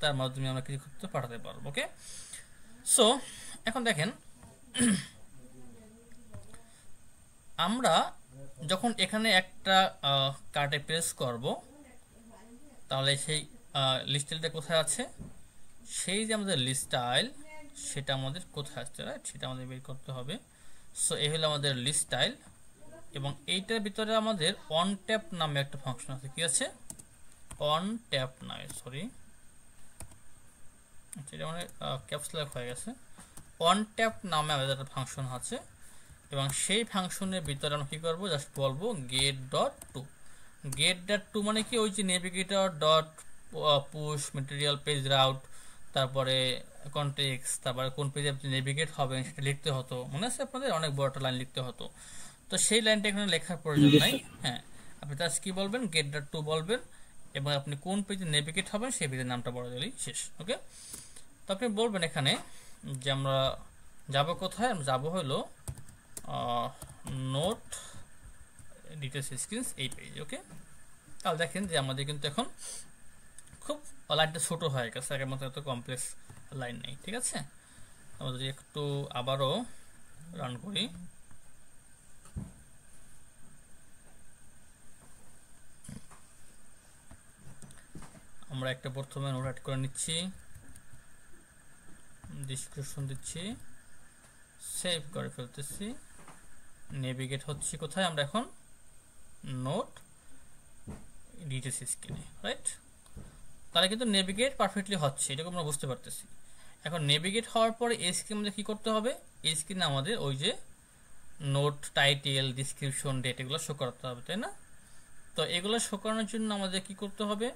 তার মাধ্যমে আমরা কিছু করতে পাঠাতে পারবো। ওকে, সো এখন দেখেন আমরা যখন এখানে একটা কার্টে প্রেস করব, তাহলে সেই লিস্ট স্টাইলটা কোথায় আছে, সেই যে আমাদের লিস্ট স্টাইল সেটা আমাদের কোথায় আসছে, রাইট, সেটা আমাদের বের করতে হবে। সো এই হলো আমাদের লিস্ট স্টাইল, এবং এইটার ভিতরে আমাদের অন ট্যাপ নামে একটা ফাংশন আছে। কি আছে? অন ট্যাপ নামে, সরি এটা মানে ক্যাপস লক হয়ে গেছে। অন ট্যাপ নামে আমাদের একটা ফাংশন আছে, এবং সেই ফাংশনের ভিতরে আমরা কি করবো, জাস্ট বলবো get dot to. Get dot to মানে কি, ওই যে navigator dot push material page route, তারপরে কন্টেক্স, তারপরে কোন পেজে আপনি নেভিগেট হবেন সেটা লিখতে হতো, মনে আছে আপনাদের? অনেক বড় একটা লাইন লিখতে হতো, তো সেই লাইনটা এখানে লেখার প্রয়োজন নাই। হ্যাঁ, আপনি জাস্ট কি বলবেন, গেট ডট টু বলবেন, এবং আপনি কোন পেজে নেভিগেট হবেন সেই পেজের নামটা বলে দিলেই শেষ। ওকে, তো আপনি বলবেন এখানে যে আমরা যাব কোথায়, আমরা যাবো হলো নোট ডিটেলস স্ক্রিনস এই পেজ। ওকে, তাহলে দেখেন যে আমাদের কিন্তু এখন খুব লাইনটা ছোট হয়ে গেছে, আগের মতো এত কমপ্লেক্স লাইন নেই। ঠিক আছে, আমরা যদি একটু আবারও রান করি, আমরা একটা প্রথমে নোট অ্যাড করে নিচ্ছি, ডিসক্রিপশন দিচ্ছি, সেভ করে ফেলতেছি, নেভিগেট হচ্ছে কোথায়, আমরা এখন নোট ডিটেলস স্ক্রিনে, রাইট। তাহলে কিন্তু নেভিগেট পারফেক্টলি হচ্ছে, এটাকে আমরা বুঝতে পারতেছি। এখন নেভিগেট হওয়ার পরে এই স্ক্রিনে আমাদের কী করতে হবে, এই স্ক্রিনে আমাদের ওই যে নোট টাইটেল ডিসক্রিপশন ডেট এগুলো শো করতে হবে, তাই না? তো এগুলো শো করানোর জন্য আমাদের কি করতে হবে,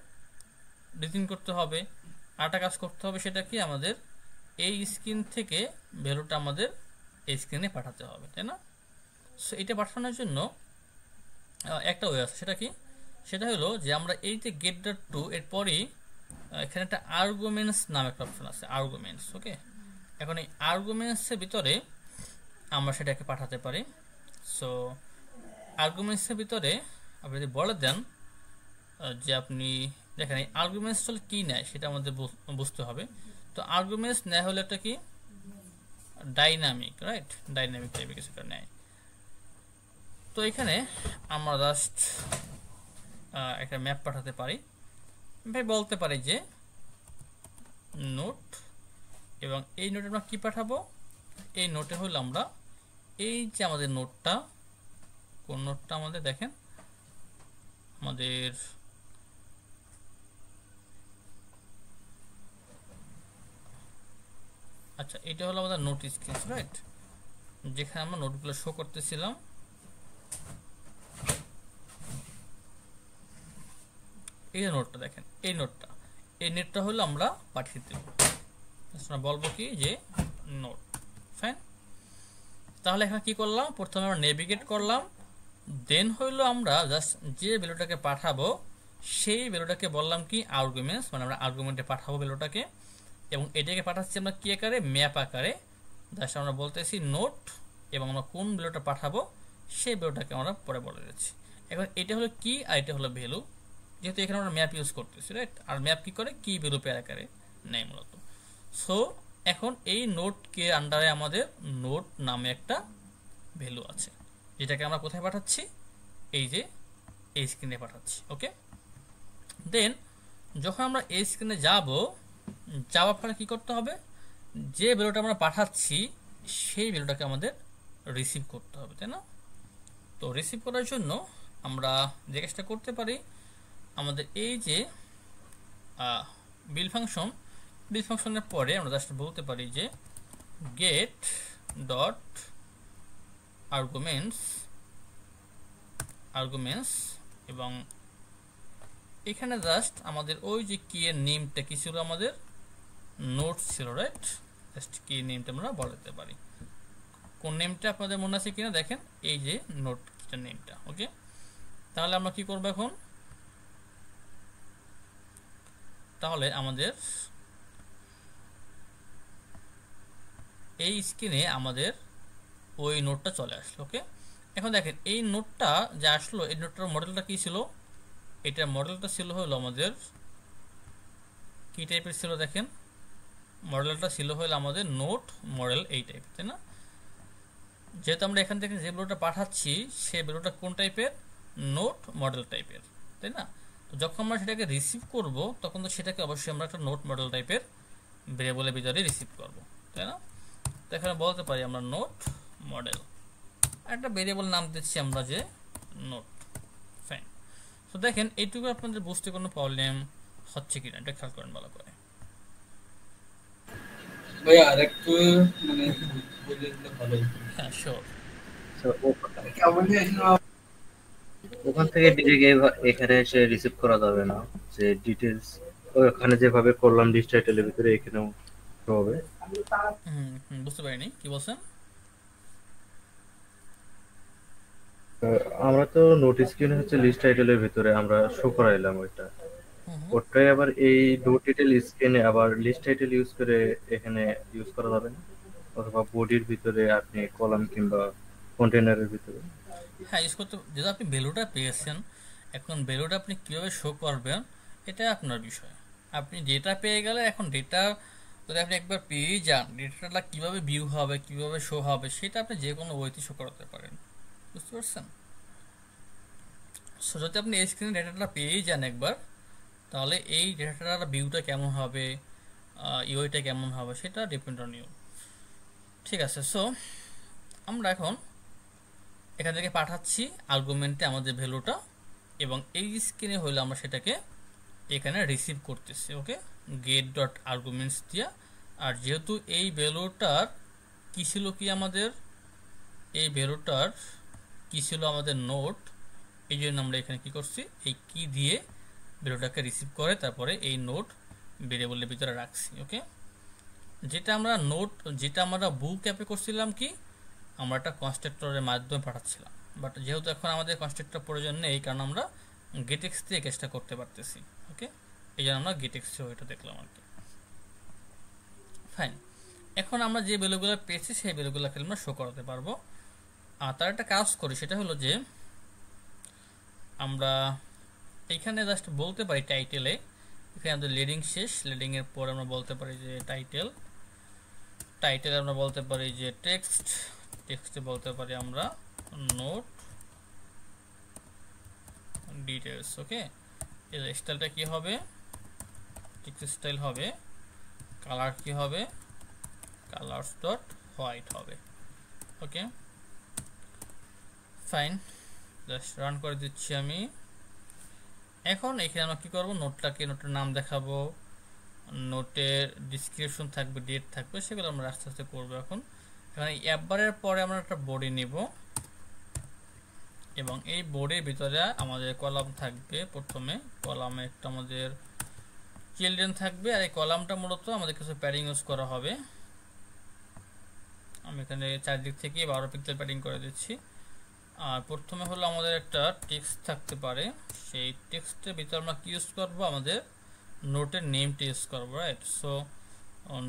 ডিজাইন করতে হবে, আরেকটা কাজ করতে হবে, সেটা কি, আমাদের এই স্ক্রিন থেকে ভ্যালুটা আমাদের এই স্ক্রিনে পাঠাতে হবে, তাই না? সো এটা পাঠানোর জন্য একটা ওয়ে আছে, সেটা কি, সেটা হলো যে আমরা এই যে গেট ডট টু এর পরেই এখানে একটা আর্গুমেন্টস নামে একটা অপশন আছে, আর্গুমেন্টস। ওকে, এখন এই আর্গুমেন্টসের ভিতরে আমরা সেটাকে পাঠাতে পারি। সো আর্গুমেন্টসের ভিতরে আপনি যদি বলে দেন যে আপনি দেখেন এই আর্গুমেন্টস আসলে কি নেয় সেটা আমাদের বুঝতে হবে। তো আর্গুমেন্টস নেয় হলো একটা কি ডাইনামিক, রাইট, ডাইনামিক টাইপের কিছুটা নেয়। তো এখানে আমরা জাস্ট একটা ম্যাপ পাঠাতে পারি, ভাই বলতে পারি যে নোট, এবং এই নোটে আমরা কি পাঠাবো, এই নোটে হলো আমরা এই যে আমাদের নোটটা, কোন নোটটা আমাদের দেখেন আমাদের আচ্ছা এটা হলো আমাদের নোট স্ক্রিন, রাইট, যেখানে আমরা নোটগুলো শো করতেছিলাম। এই যে নোটটা দেখেন, এই নোটটা হলো আমরা পাঠিয়ে দেব, আমরা বলবো কি যে নোট। ফাইন, তাহলে এখানে কি করলাম, প্রথমে আমরা নেভিগেট করলাম, দেন হইলো আমরা জাস্ট যে ভ্যালুটাকে পাঠাবো সেই ভ্যালুটাকে বললাম কি আর্গুমেন্টস, মানে আমরা আর্গুমেন্টে পাঠাবো ভ্যালুটাকে, এবং এটাকে পাঠাচ্ছি আমরা কি আকারে, ম্যাপ আকারে। জাস্ট আমরা বলতেছি নোট, এবং আমরা কোন ভ্যালুটা পাঠাবো সেই ভ্যালুটাকে আমরা পরে বলে দিচ্ছি। এখন এটা হলো কি আর এটা হলো ভ্যালু, যেহেতু এখানে আমরা ম্যাপ ইউজ করতেছি, রাইট, আর ম্যাপ কি করে, কি ভ্যালু পেয়ার আকারে নেয় মূলত। সো এখন এই নোট কে আন্ডারে আমাদের নোট নামে একটা ভ্যালু আছে, যেটাকে আমরা কোথায় পাঠাচ্ছি, এই যে এই স্ক্রিনে পাঠাচ্ছি। ওকে, দেন যখন আমরা এই স্ক্রিনে যাওয়ার পরে কি করতে হবে, যে ভ্যালুটা আমরা পাঠাচ্ছি সেই ভ্যালুটাকে আমাদের রিসিভ করতে হবে, তাই না? তো রিসিভ করার জন্য আমরা যে কাজটা করতে পারি, আমাদের এই যে বিল ফাংশনের পরে আমরা জাস্ট বলতে পারি যে গেট ডট আর্গুমেন্টস, এবং এখানে জাস্ট আমাদের ওই যে কি এর নেমটা কি ছিল, আমাদের নোট ছিল, রাইট, জাস্ট কি নেমটা আমরা বলতে পারি। কোন নেমটা আপনাদের মনে আছে কিনা দেখেন, এই যে নোট নেমটা। ওকে, তাহলে আমরা কি করব এখন, তাহলে আমাদের এই স্ক্রিনে আমাদের ওই নোটটা চলে আসলো। ওকে, এখন দেখেন এই নোটটা যা আসলো, এই নোটটার মডেলটা কি ছিল, এটার মডেলটা ছিল হলো আমাদের কি টাইপের ছিল, দেখেন মডেলটা ছিল হলো আমাদের নোট মডেল এই টাইপের, তাই না? যেহেতু আমরা এখান থেকে যে ভ্যালুটা পাঠাচ্ছি সেই ভ্যালুটা কোন টাইপের, নোট মডেল টাইপের, তাই না? তো যখন আমরা সেটাকে রিসিভ করব তখন তো সেটাকে অবশ্যই আমরা একটা নোট মডেল টাইপের ভেরিয়েবলের ভিতরে রিসিভ করব, তাই না? তো এখানে বলতে পারি আমরা নোট মডেল, একটা ভেরিয়েবল নাম দিচ্ছি আমরা যে নোট। ফাইন, তো দেখেন এইটুকু আপনাদের বুঝতে কোনো প্রবলেম হচ্ছে কিনা এটা খেয়াল করেন ভালো করে। ভাই আরেকটু মানে বলে দিলে ভালো হতো। হ্যাঁ শিওর। ওখান থেকে ডিরেক্ট এখানে এসে রিসিভ করা যাবে না, যে ডিটেলস ওখানে যেভাবে করলাম লিস্ট টাইটেলের ভিতরে এখানেও হবে। বুঝতে পারিনি কি বলছেন। আমরা তো নোটিস স্ক্রিনে হচ্ছে লিস্ট টাইটেলের ভিতরে আমরা শো করাইলাম ওটাই আবার এই নোট টাইটেল স্ক্রিনে আবার লিস্ট টাইটেল ইউজ করে এখানে ইউজ করা যাবে না, অথবা বডির ভিতরে আপনি কলাম কিংবা কন্টেনারের ভিতরে। হ্যাঁ ইউজ করতে, যেহেতু আপনি ভ্যালুটা পেয়েছেন, এখন ভ্যালুটা আপনি কিভাবে শো করবেন এটা আপনার বিষয়। আপনি ডেটা পেয়ে গেলে, এখন ডেটা যদি আপনি একবার পেয়ে যান, ডেটাটা কিভাবে ভিউ হবে, কিভাবে শো হবে, সেটা আপনি যে কোনো ওয়েতে শো করাতে পারেন, বুঝতে পারছেন? সো যদি আপনি এই স্ক্রিনে ডেটাটা পেয়েই যান একবার, তাহলে এই ডেটাটার ভিউটা কেমন হবে, ইউআইটা কেমন হবে, সেটা ডিপেন্ড অন ইউ। ঠিক আছে, সো আমরা এখন এখান থেকে পাঠাচ্ছি আর্গুমেন্টে আমাদের ভ্যালুটা, এবং এই স্ক্রিনে হইলে আমরা সেটাকে এখানে রিসিভ করতেছি। ওকে, গেট ডট আর্গুমেন্টস দিয়া, আর যেহেতু এই ভ্যালুটার কি ছিল, কি আমাদের এই ভ্যালুটার কি ছিল আমাদের নোট, এই জন্য আমরা এখানে কি করছি, এই কি দিয়ে ভ্যালুটাকে রিসিভ করে তারপরে এই নোট ভেরিয়েবলের ভিতরে রাখছি। ওকে, যেটা আমরা বুক অ্যাপে করছিলাম কি, আমরা একটা কনস্ট্রাক্টরের মাধ্যমে পাঠাচ্ছিলাম, বাট যেহেতু এখন আমাদের কনস্ট্রাক্টর প্রয়োজন নেই, এই কারণে আমরা গেটেক্স দিয়ে কেসটা করতে পারতেছি। ওকে, এই জন্য আমরা গেটেক্স ওইটা দেখলাম আর কি। ফাইন, এখন আমরা যে ভ্যালুগুলো পেয়েছি সেই ভ্যালুগুলোকে আমরা শো করাতে পারবো। আর তার একটা কাজ করি, সেটা হলো যে আমরা এখানে জাস্ট বলতে পারি টাইটেলে, এখানে আমাদের লিডিং শেষ, লিডিং এর পর আমরা বলতে পারি যে টাইটেল আমরা বলতে পারি যে টেক্সটে বলতে পারি আমরা নোট ডিটেলস। ওকে, এর স্টাইলটা কি হবে, টেক্সট স্টাইল হবে, কালার কি হবে, কালার্স ডট হোয়াইট হবে। ওকে ফাইন, জাস্ট রান করে দিচ্ছি আমি। এখন এখানে আমরা কি করব, নোটের নাম দেখাবো, নোটের ডিসক্রিপশন থাকবে, ডেট থাকবে, সেগুলো আমরা আস্তে আস্তে করবো। এখন এখানে অ্যাপবারের পরে আমরা একটা বডি নিব এবং এই বোর্ডের ভিতরে আমাদের কলাম থাকবে। প্রথমে কলামে একটা আমাদের চিলড্রেন থাকবে, আর এই কলামটা মূলত আমাদের কিছু প্যাডিং ইউজ করা হবে। আমি এখানে চারদিক থেকে 12 পিক্সেল প্যাডিং করে দিচ্ছি। আর প্রথমে হলো আমাদের একটা টেক্সট থাকতে পারে, সেই টেক্সটের ভিতরে আমরা কি ইউজ করব, আমাদের নোটের নেমটা ইউজ করবো, রাইট। সো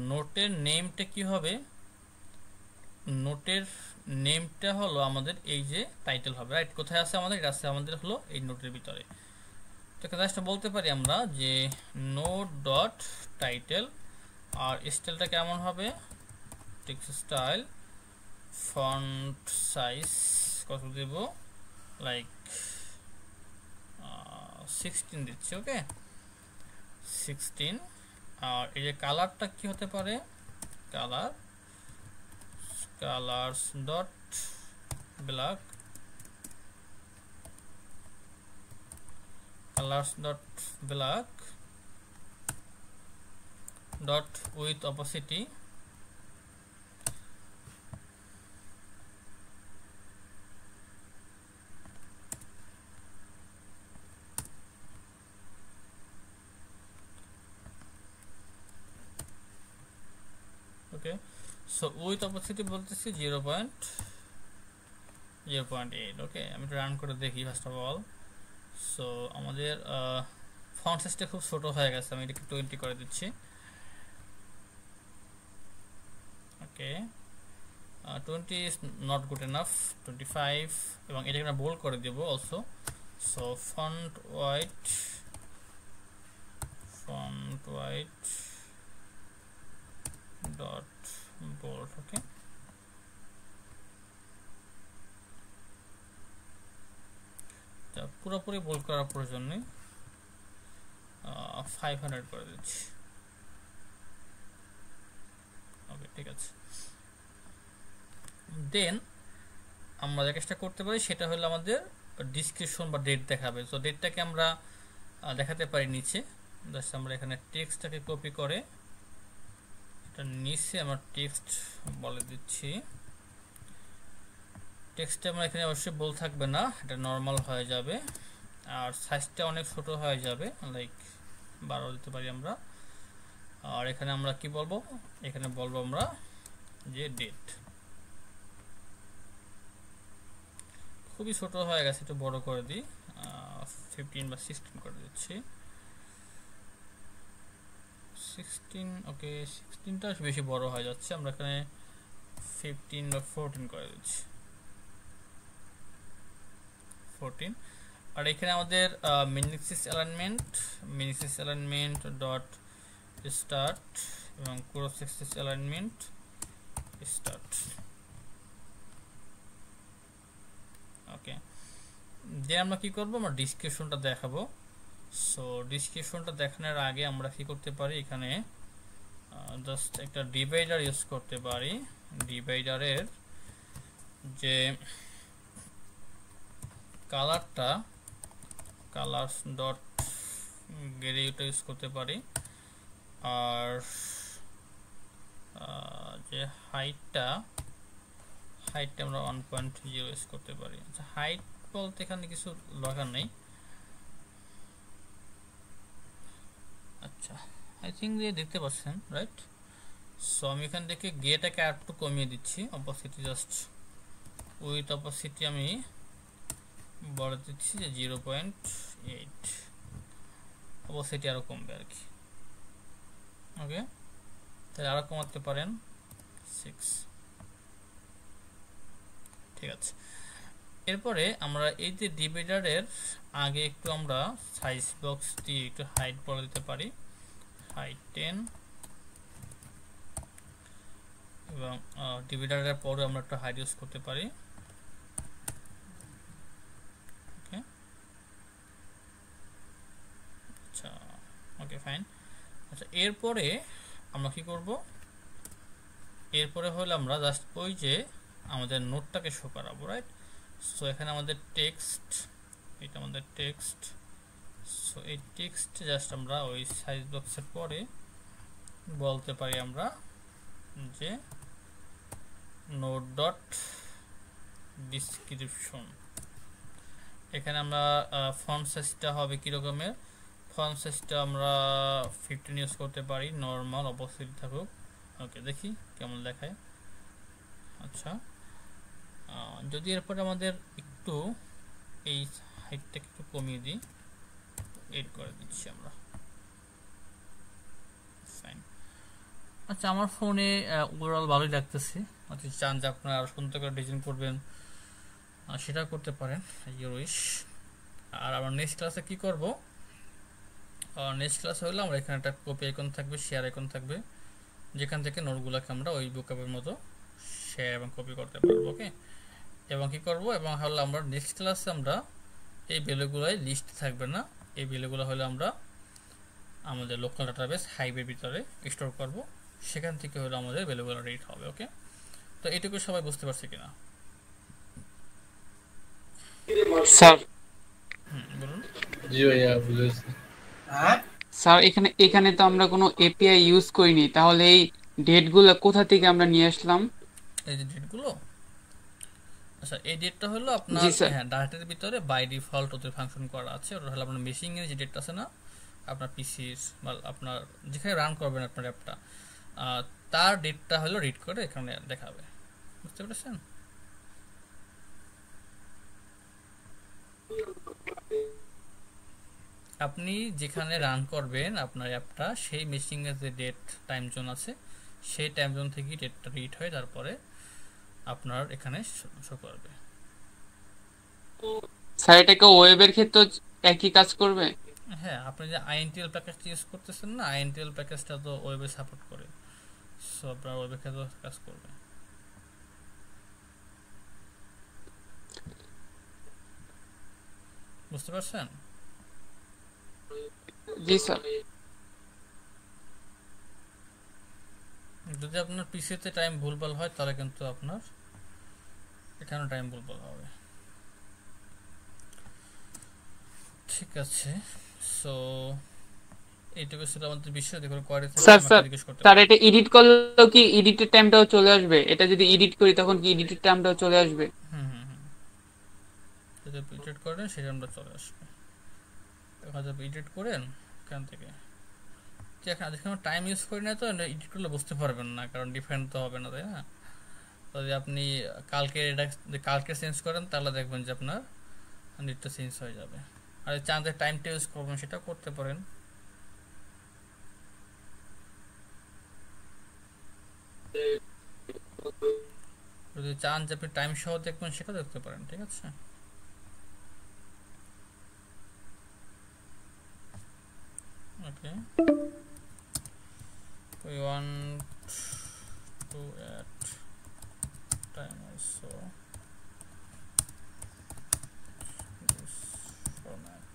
নোটের নেমটা কি হবে, নোটের নেমটা হলো আমাদের এই যে টাইটেল হবে, রাইট। কোথায় আছে আমাদের, এটা আছে আমাদের হলো এই নোটের ভিতরে। তো জাস্ট বলতে পারি আমরা যে নোট ডট টাইটেল, আর স্টাইলটা কেমন হবে, টেক্সট স্টাইল, ফন্ট সাইজ কত দেব, লাইক 16 দিচ্ছি। ওকে 16। আর এই যে কালারটা কি হতে পারে, colours dot black, dot with opacity, okay. So with opacity বলতেছি 0.8। ওকে, আমি রান করে দেখি ফার্স্ট অফ অল। সো আমাদের ফন্ট সাইজটা খুব ছোট হয়ে গেছে, আমি এটাকে 20 করে দিচ্ছি। Okay 20 is not good enough, 25, এবং এটাকে আমরা বোল্ড করে দেব also. So font white dot bold. Okay পুরোপুরি বোল্ড করার প্রয়োজন নেই, 500 করে দিচ্ছি। ওকে ঠিক আছে। দেন আমরা যে কাজটা করতে পারি সেটা হলো আমাদের ডিসক্রিপশন বা ডেট দেখাবে। সো ডেটটাকে আমরা দেখাতে পারি নিচে, জাস্ট আমরা এখানে টেক্সটটাকে কপি করে এটা নিচে আমরা টেক্সট বলে দিচ্ছি। টেক্সটে আমরা এখানে অবশ্যই বোল্ড থাকবে না, এটা নর্মাল হয়ে যাবে, আর সাইজটা অনেক ছোট হয়ে যাবে, লাইক 12 দিতে পারি আমরা। আর এখানে আমরা কি বলবো, এখানে বলবো আমরা যে ডেট। খুবই ছোট হয়ে গেছে, একটু বড় করে দিই, 15 বা 16 করে দিচ্ছি। 16, ওকে 16টা বেশি বড় হয়ে যাচ্ছে, আমরা এখানে 15 বা 14 করে দিচ্ছি, 14। আর এখানে আমাদের মিনিক্সিস অ্যালাইনমেন্ট ডট স্টার্ট এবং ক্রস এক্সিস অ্যালাইনমেন্ট স্টার্ট। ওকে দেন আমরা কি করব, আমরা ডিসক্রিপশনটা দেখাবো। সো ডিসক্রিপশনটা দেখানোর আগে আমরা কি করতে পারি, এখানে জাস্ট একটা ডিভাইডার ইউজ করতে পারি। ডিভাইডারের যে কালারটা, কালার্স ডট গ্রেটা ইউজ করতে পারি, আর যে হাইটটা আমরা 1.0 ইউজ করতে পারি। আচ্ছা হাইট বলতে এখানে কিছু লেখা নেই। আচ্ছা আই থিঙ্ক যে দেখতে পাচ্ছেন, রাইট। সো আমি এখান থেকে গেটাকে আর একটু কমিয়ে দিচ্ছি, অপোসিটি জাস্ট উইথ অপোসিটি আমি বলে দিচ্ছি যে 0.8, অপোসিটি আরো কমবে আর কি। ওকে তাহলে আরো কমাতে পারেন 6, ঠিক আছে। এরপরে আমরা এই যে ডিভাইডারের আগে একটু আমরা সাইজ বক্স দিয়ে একটু হাইট বলে দিতে পারি, হাইট 10, এবং ডিভাইডারের পরে আমরা একটা হাইট ইউজ করতে পারি। ওকে, আচ্ছা, ওকে ফাইন। আচ্ছা, এরপরে আমরা কি করব, এরপরে হলো আমরা জাস্ট ওই যে আমাদের নোটটাকে শো করাবো, রাইট? সো এখানে আমাদের টেক্সট, এটা আমাদের টেক্সট। সো এই টেক্সট জাস্ট আমরা ওই সাইজ বক্সের পরে বলতে পারি আমরা যে নোট ডট ডিসক্রিপশন। এখানে আমরা ফন্ট সাইজটা হবে কি রকমের, ফন্ট সাইজটা আমরা 15 ইউজ করতে পারি, নরমাল অবশ্যই থাকুক। ওকে, দেখি কেমন দেখায়। আচ্ছা, যদি এরপরে আমাদের একটু এই হাইটটাকে একটু কমিয়ে দিই, এড করে দিচ্ছি আমরা, ফাইন। আচ্ছা, আমার ফোনে ওভারঅল ভালোই লাগতেছে। আচ্ছা, চান যে আপনারা আরো সুন্দর করে ডিজাইন করবেন, সেটা করতে পারেন, ইউর উইশ। আর আমরা নেক্সট ক্লাসে কি করব, নেক্সট ক্লাস হলো আমরা এখানে একটা কপি আইকন থাকবে, শেয়ার আইকন থাকবে, যেখান থেকে নোটগুলোকে আমরা ওই বুকআপের মতো শেয়ার এবং কপি করতে পারবো। ওকে, এবং কি করব, এবং হলো আমরা নেক্সট ক্লাসে আমরা এই ভ্যালুগুলোই লিস্ট থাকবে না, এই ভ্যালুগুলো হলো আমরা আমাদের লোকাল ডাটাবেস হাইভের ভিতরে স্টোর করব, সেখান থেকে হলো আমাদের ভ্যালুগুলো রিড হবে। ওকে, তো এটুকু সবাই বুঝতে পারছে কিনা? স্যার বলুন। জি ভাইয়া, বুঝেছি। স্যার এখানে এখানে তো আমরা কোনো এপিআই ইউজ করিনি, তাহলে এই ডেটগুলো কোথা থেকে আমরা নিয়ে আসলাম? এই যে ডেটগুলো, আচ্ছা, এই ডেটটা হলো আপনার, জি স্যার। হ্যাঁ, ডাটার ভিতরে বাই ডিফল্ট ওদের ফাংশন করা আছে। ওটা হলো আপনার মেশিং এর যে ডেটটা আছে না, আপনার পিসির বা আপনার যেখানে রান করবেন আপনার অ্যাপটা, তার ডেটটা হলো রিড করে এখানে দেখাবে। বুঝতে পেরেছেন? আপনি যেখানে রান করবেন আপনার অ্যাপটা, সেই মেশিং এর যে ডেট টাইম জোন আছে, সেই টাইম জোন থেকে ডেটটা রিড হয়ে তারপরে আপনার এখানে শো করবে। স্যার এটাকে ওয়েবের ক্ষেত্রে একই কাজ করবে? হ্যাঁ, আপনি যে আইএনটিএল প্যাকেজটা ইউজ করতেছেন না, আইএনটিএল প্যাকেজটা তো ওয়েবে সাপোর্ট করে, সো আপনার ওয়েবে ক্ষেত্রে কাজ করবে। বুঝতে পারছেন? জি স্যার। যদি আপনার পিসিতে টাইম ভুলভাল হয় তাহলে কিন্তু আপনার এখানে টাইম ভুলভাল হবে। ঠিক আছে, সো এইটুকু ছিল আমাদের বিষয়। দেখুন কোয়ারি থেকে স্যার আমাকে স্যার জিজ্ঞেস করতে স্যার পারেন। এটা এডিট করলেও কি এডিটের টাইমটাও চলে আসবে? এটা যদি এডিট করি তখন কি এডিটের টাইমটাও চলে আসবে? হুম হুম হুম, যদি এডিট করেন সেটা আমরা চলে আসবে। এখন যদি এডিট করেন এখান থেকে, যেখানে টাইম ইউজ করি না তো এডিট করলে বুঝতে পারবেন না, কারণ ডিফারেন্ট তো হবে না, তাই না? যদি আপনি কালকে চেঞ্জ করেন তাহলে দেখবেন যে আপনার ডেটটা চেঞ্জ হয়ে যাবে। আর চান যে টাইমটা ইউজ করবেন সেটা করতে পারেন। যদি চান যে আপনি টাইম সহ দেখবেন সেটা দেখতে পারেন। ঠিক আছে, ওকে, we want to add time also this format.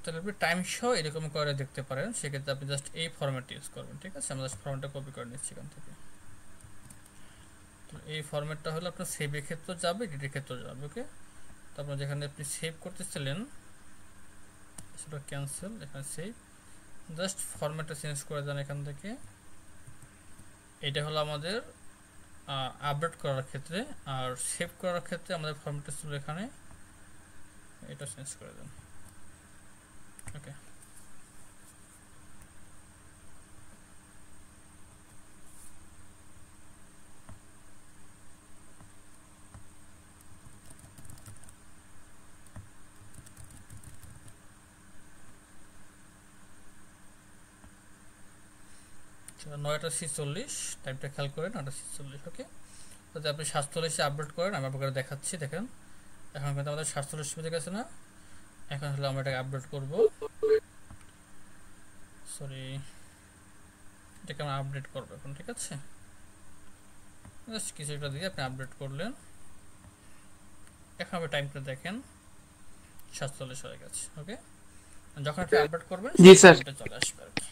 তাহলে আপনি টাইম সহ এরকম করে দেখতে পারেন, সেক্ষেত্রে আপনি জাস্ট এই ফরম্যাট ইউজ করবেন। ঠিক আছে, আমরা জাস্ট ফরম্যাটটা কপি করে নিচ্ছি এখান থেকে। তো এই ফরম্যাটটা হলো আপনার সেভের ক্ষেত্রে যাবে, এডিটের ক্ষেত্রে যাবে। ওকে, তারপর যেখানে আপনি সেভ করতেছিলেন সেটা ক্যান্সেল, এখানে সেভ, জাস্ট ফরম্যাটটা চেঞ্জ করে দেন এখান থেকে। এটা হলো আমাদের আপডেট করার ক্ষেত্রে, আর সেভ করার ক্ষেত্রে আমাদের ফরম্যাটটা ছিল এখানে, এটা চেঞ্জ করে দেন। ওকে, 9:46 টাইমটা খেয়াল করেন, 9:46। ওকে, যদি আপনি 47 আপডেট করেন, আমি আপনাকে দেখাচ্ছি। দেখেন এখন কিন্তু আমাদের 47 বেজে গেছে না? এখন হলো আমরা এটাকে আপডেট করব। সরি, এটাকে আমরা আপডেট করবো এখন। ঠিক আছে, জাস্ট কিছু একটা দিয়ে আপনি আপডেট করলেন। এখন আপনি টাইমটা দেখেন 47 হয়ে গেছে। ওকে, যখন আপনি আপডেট করবেন জি স্যার। চলে আসবে আর কি।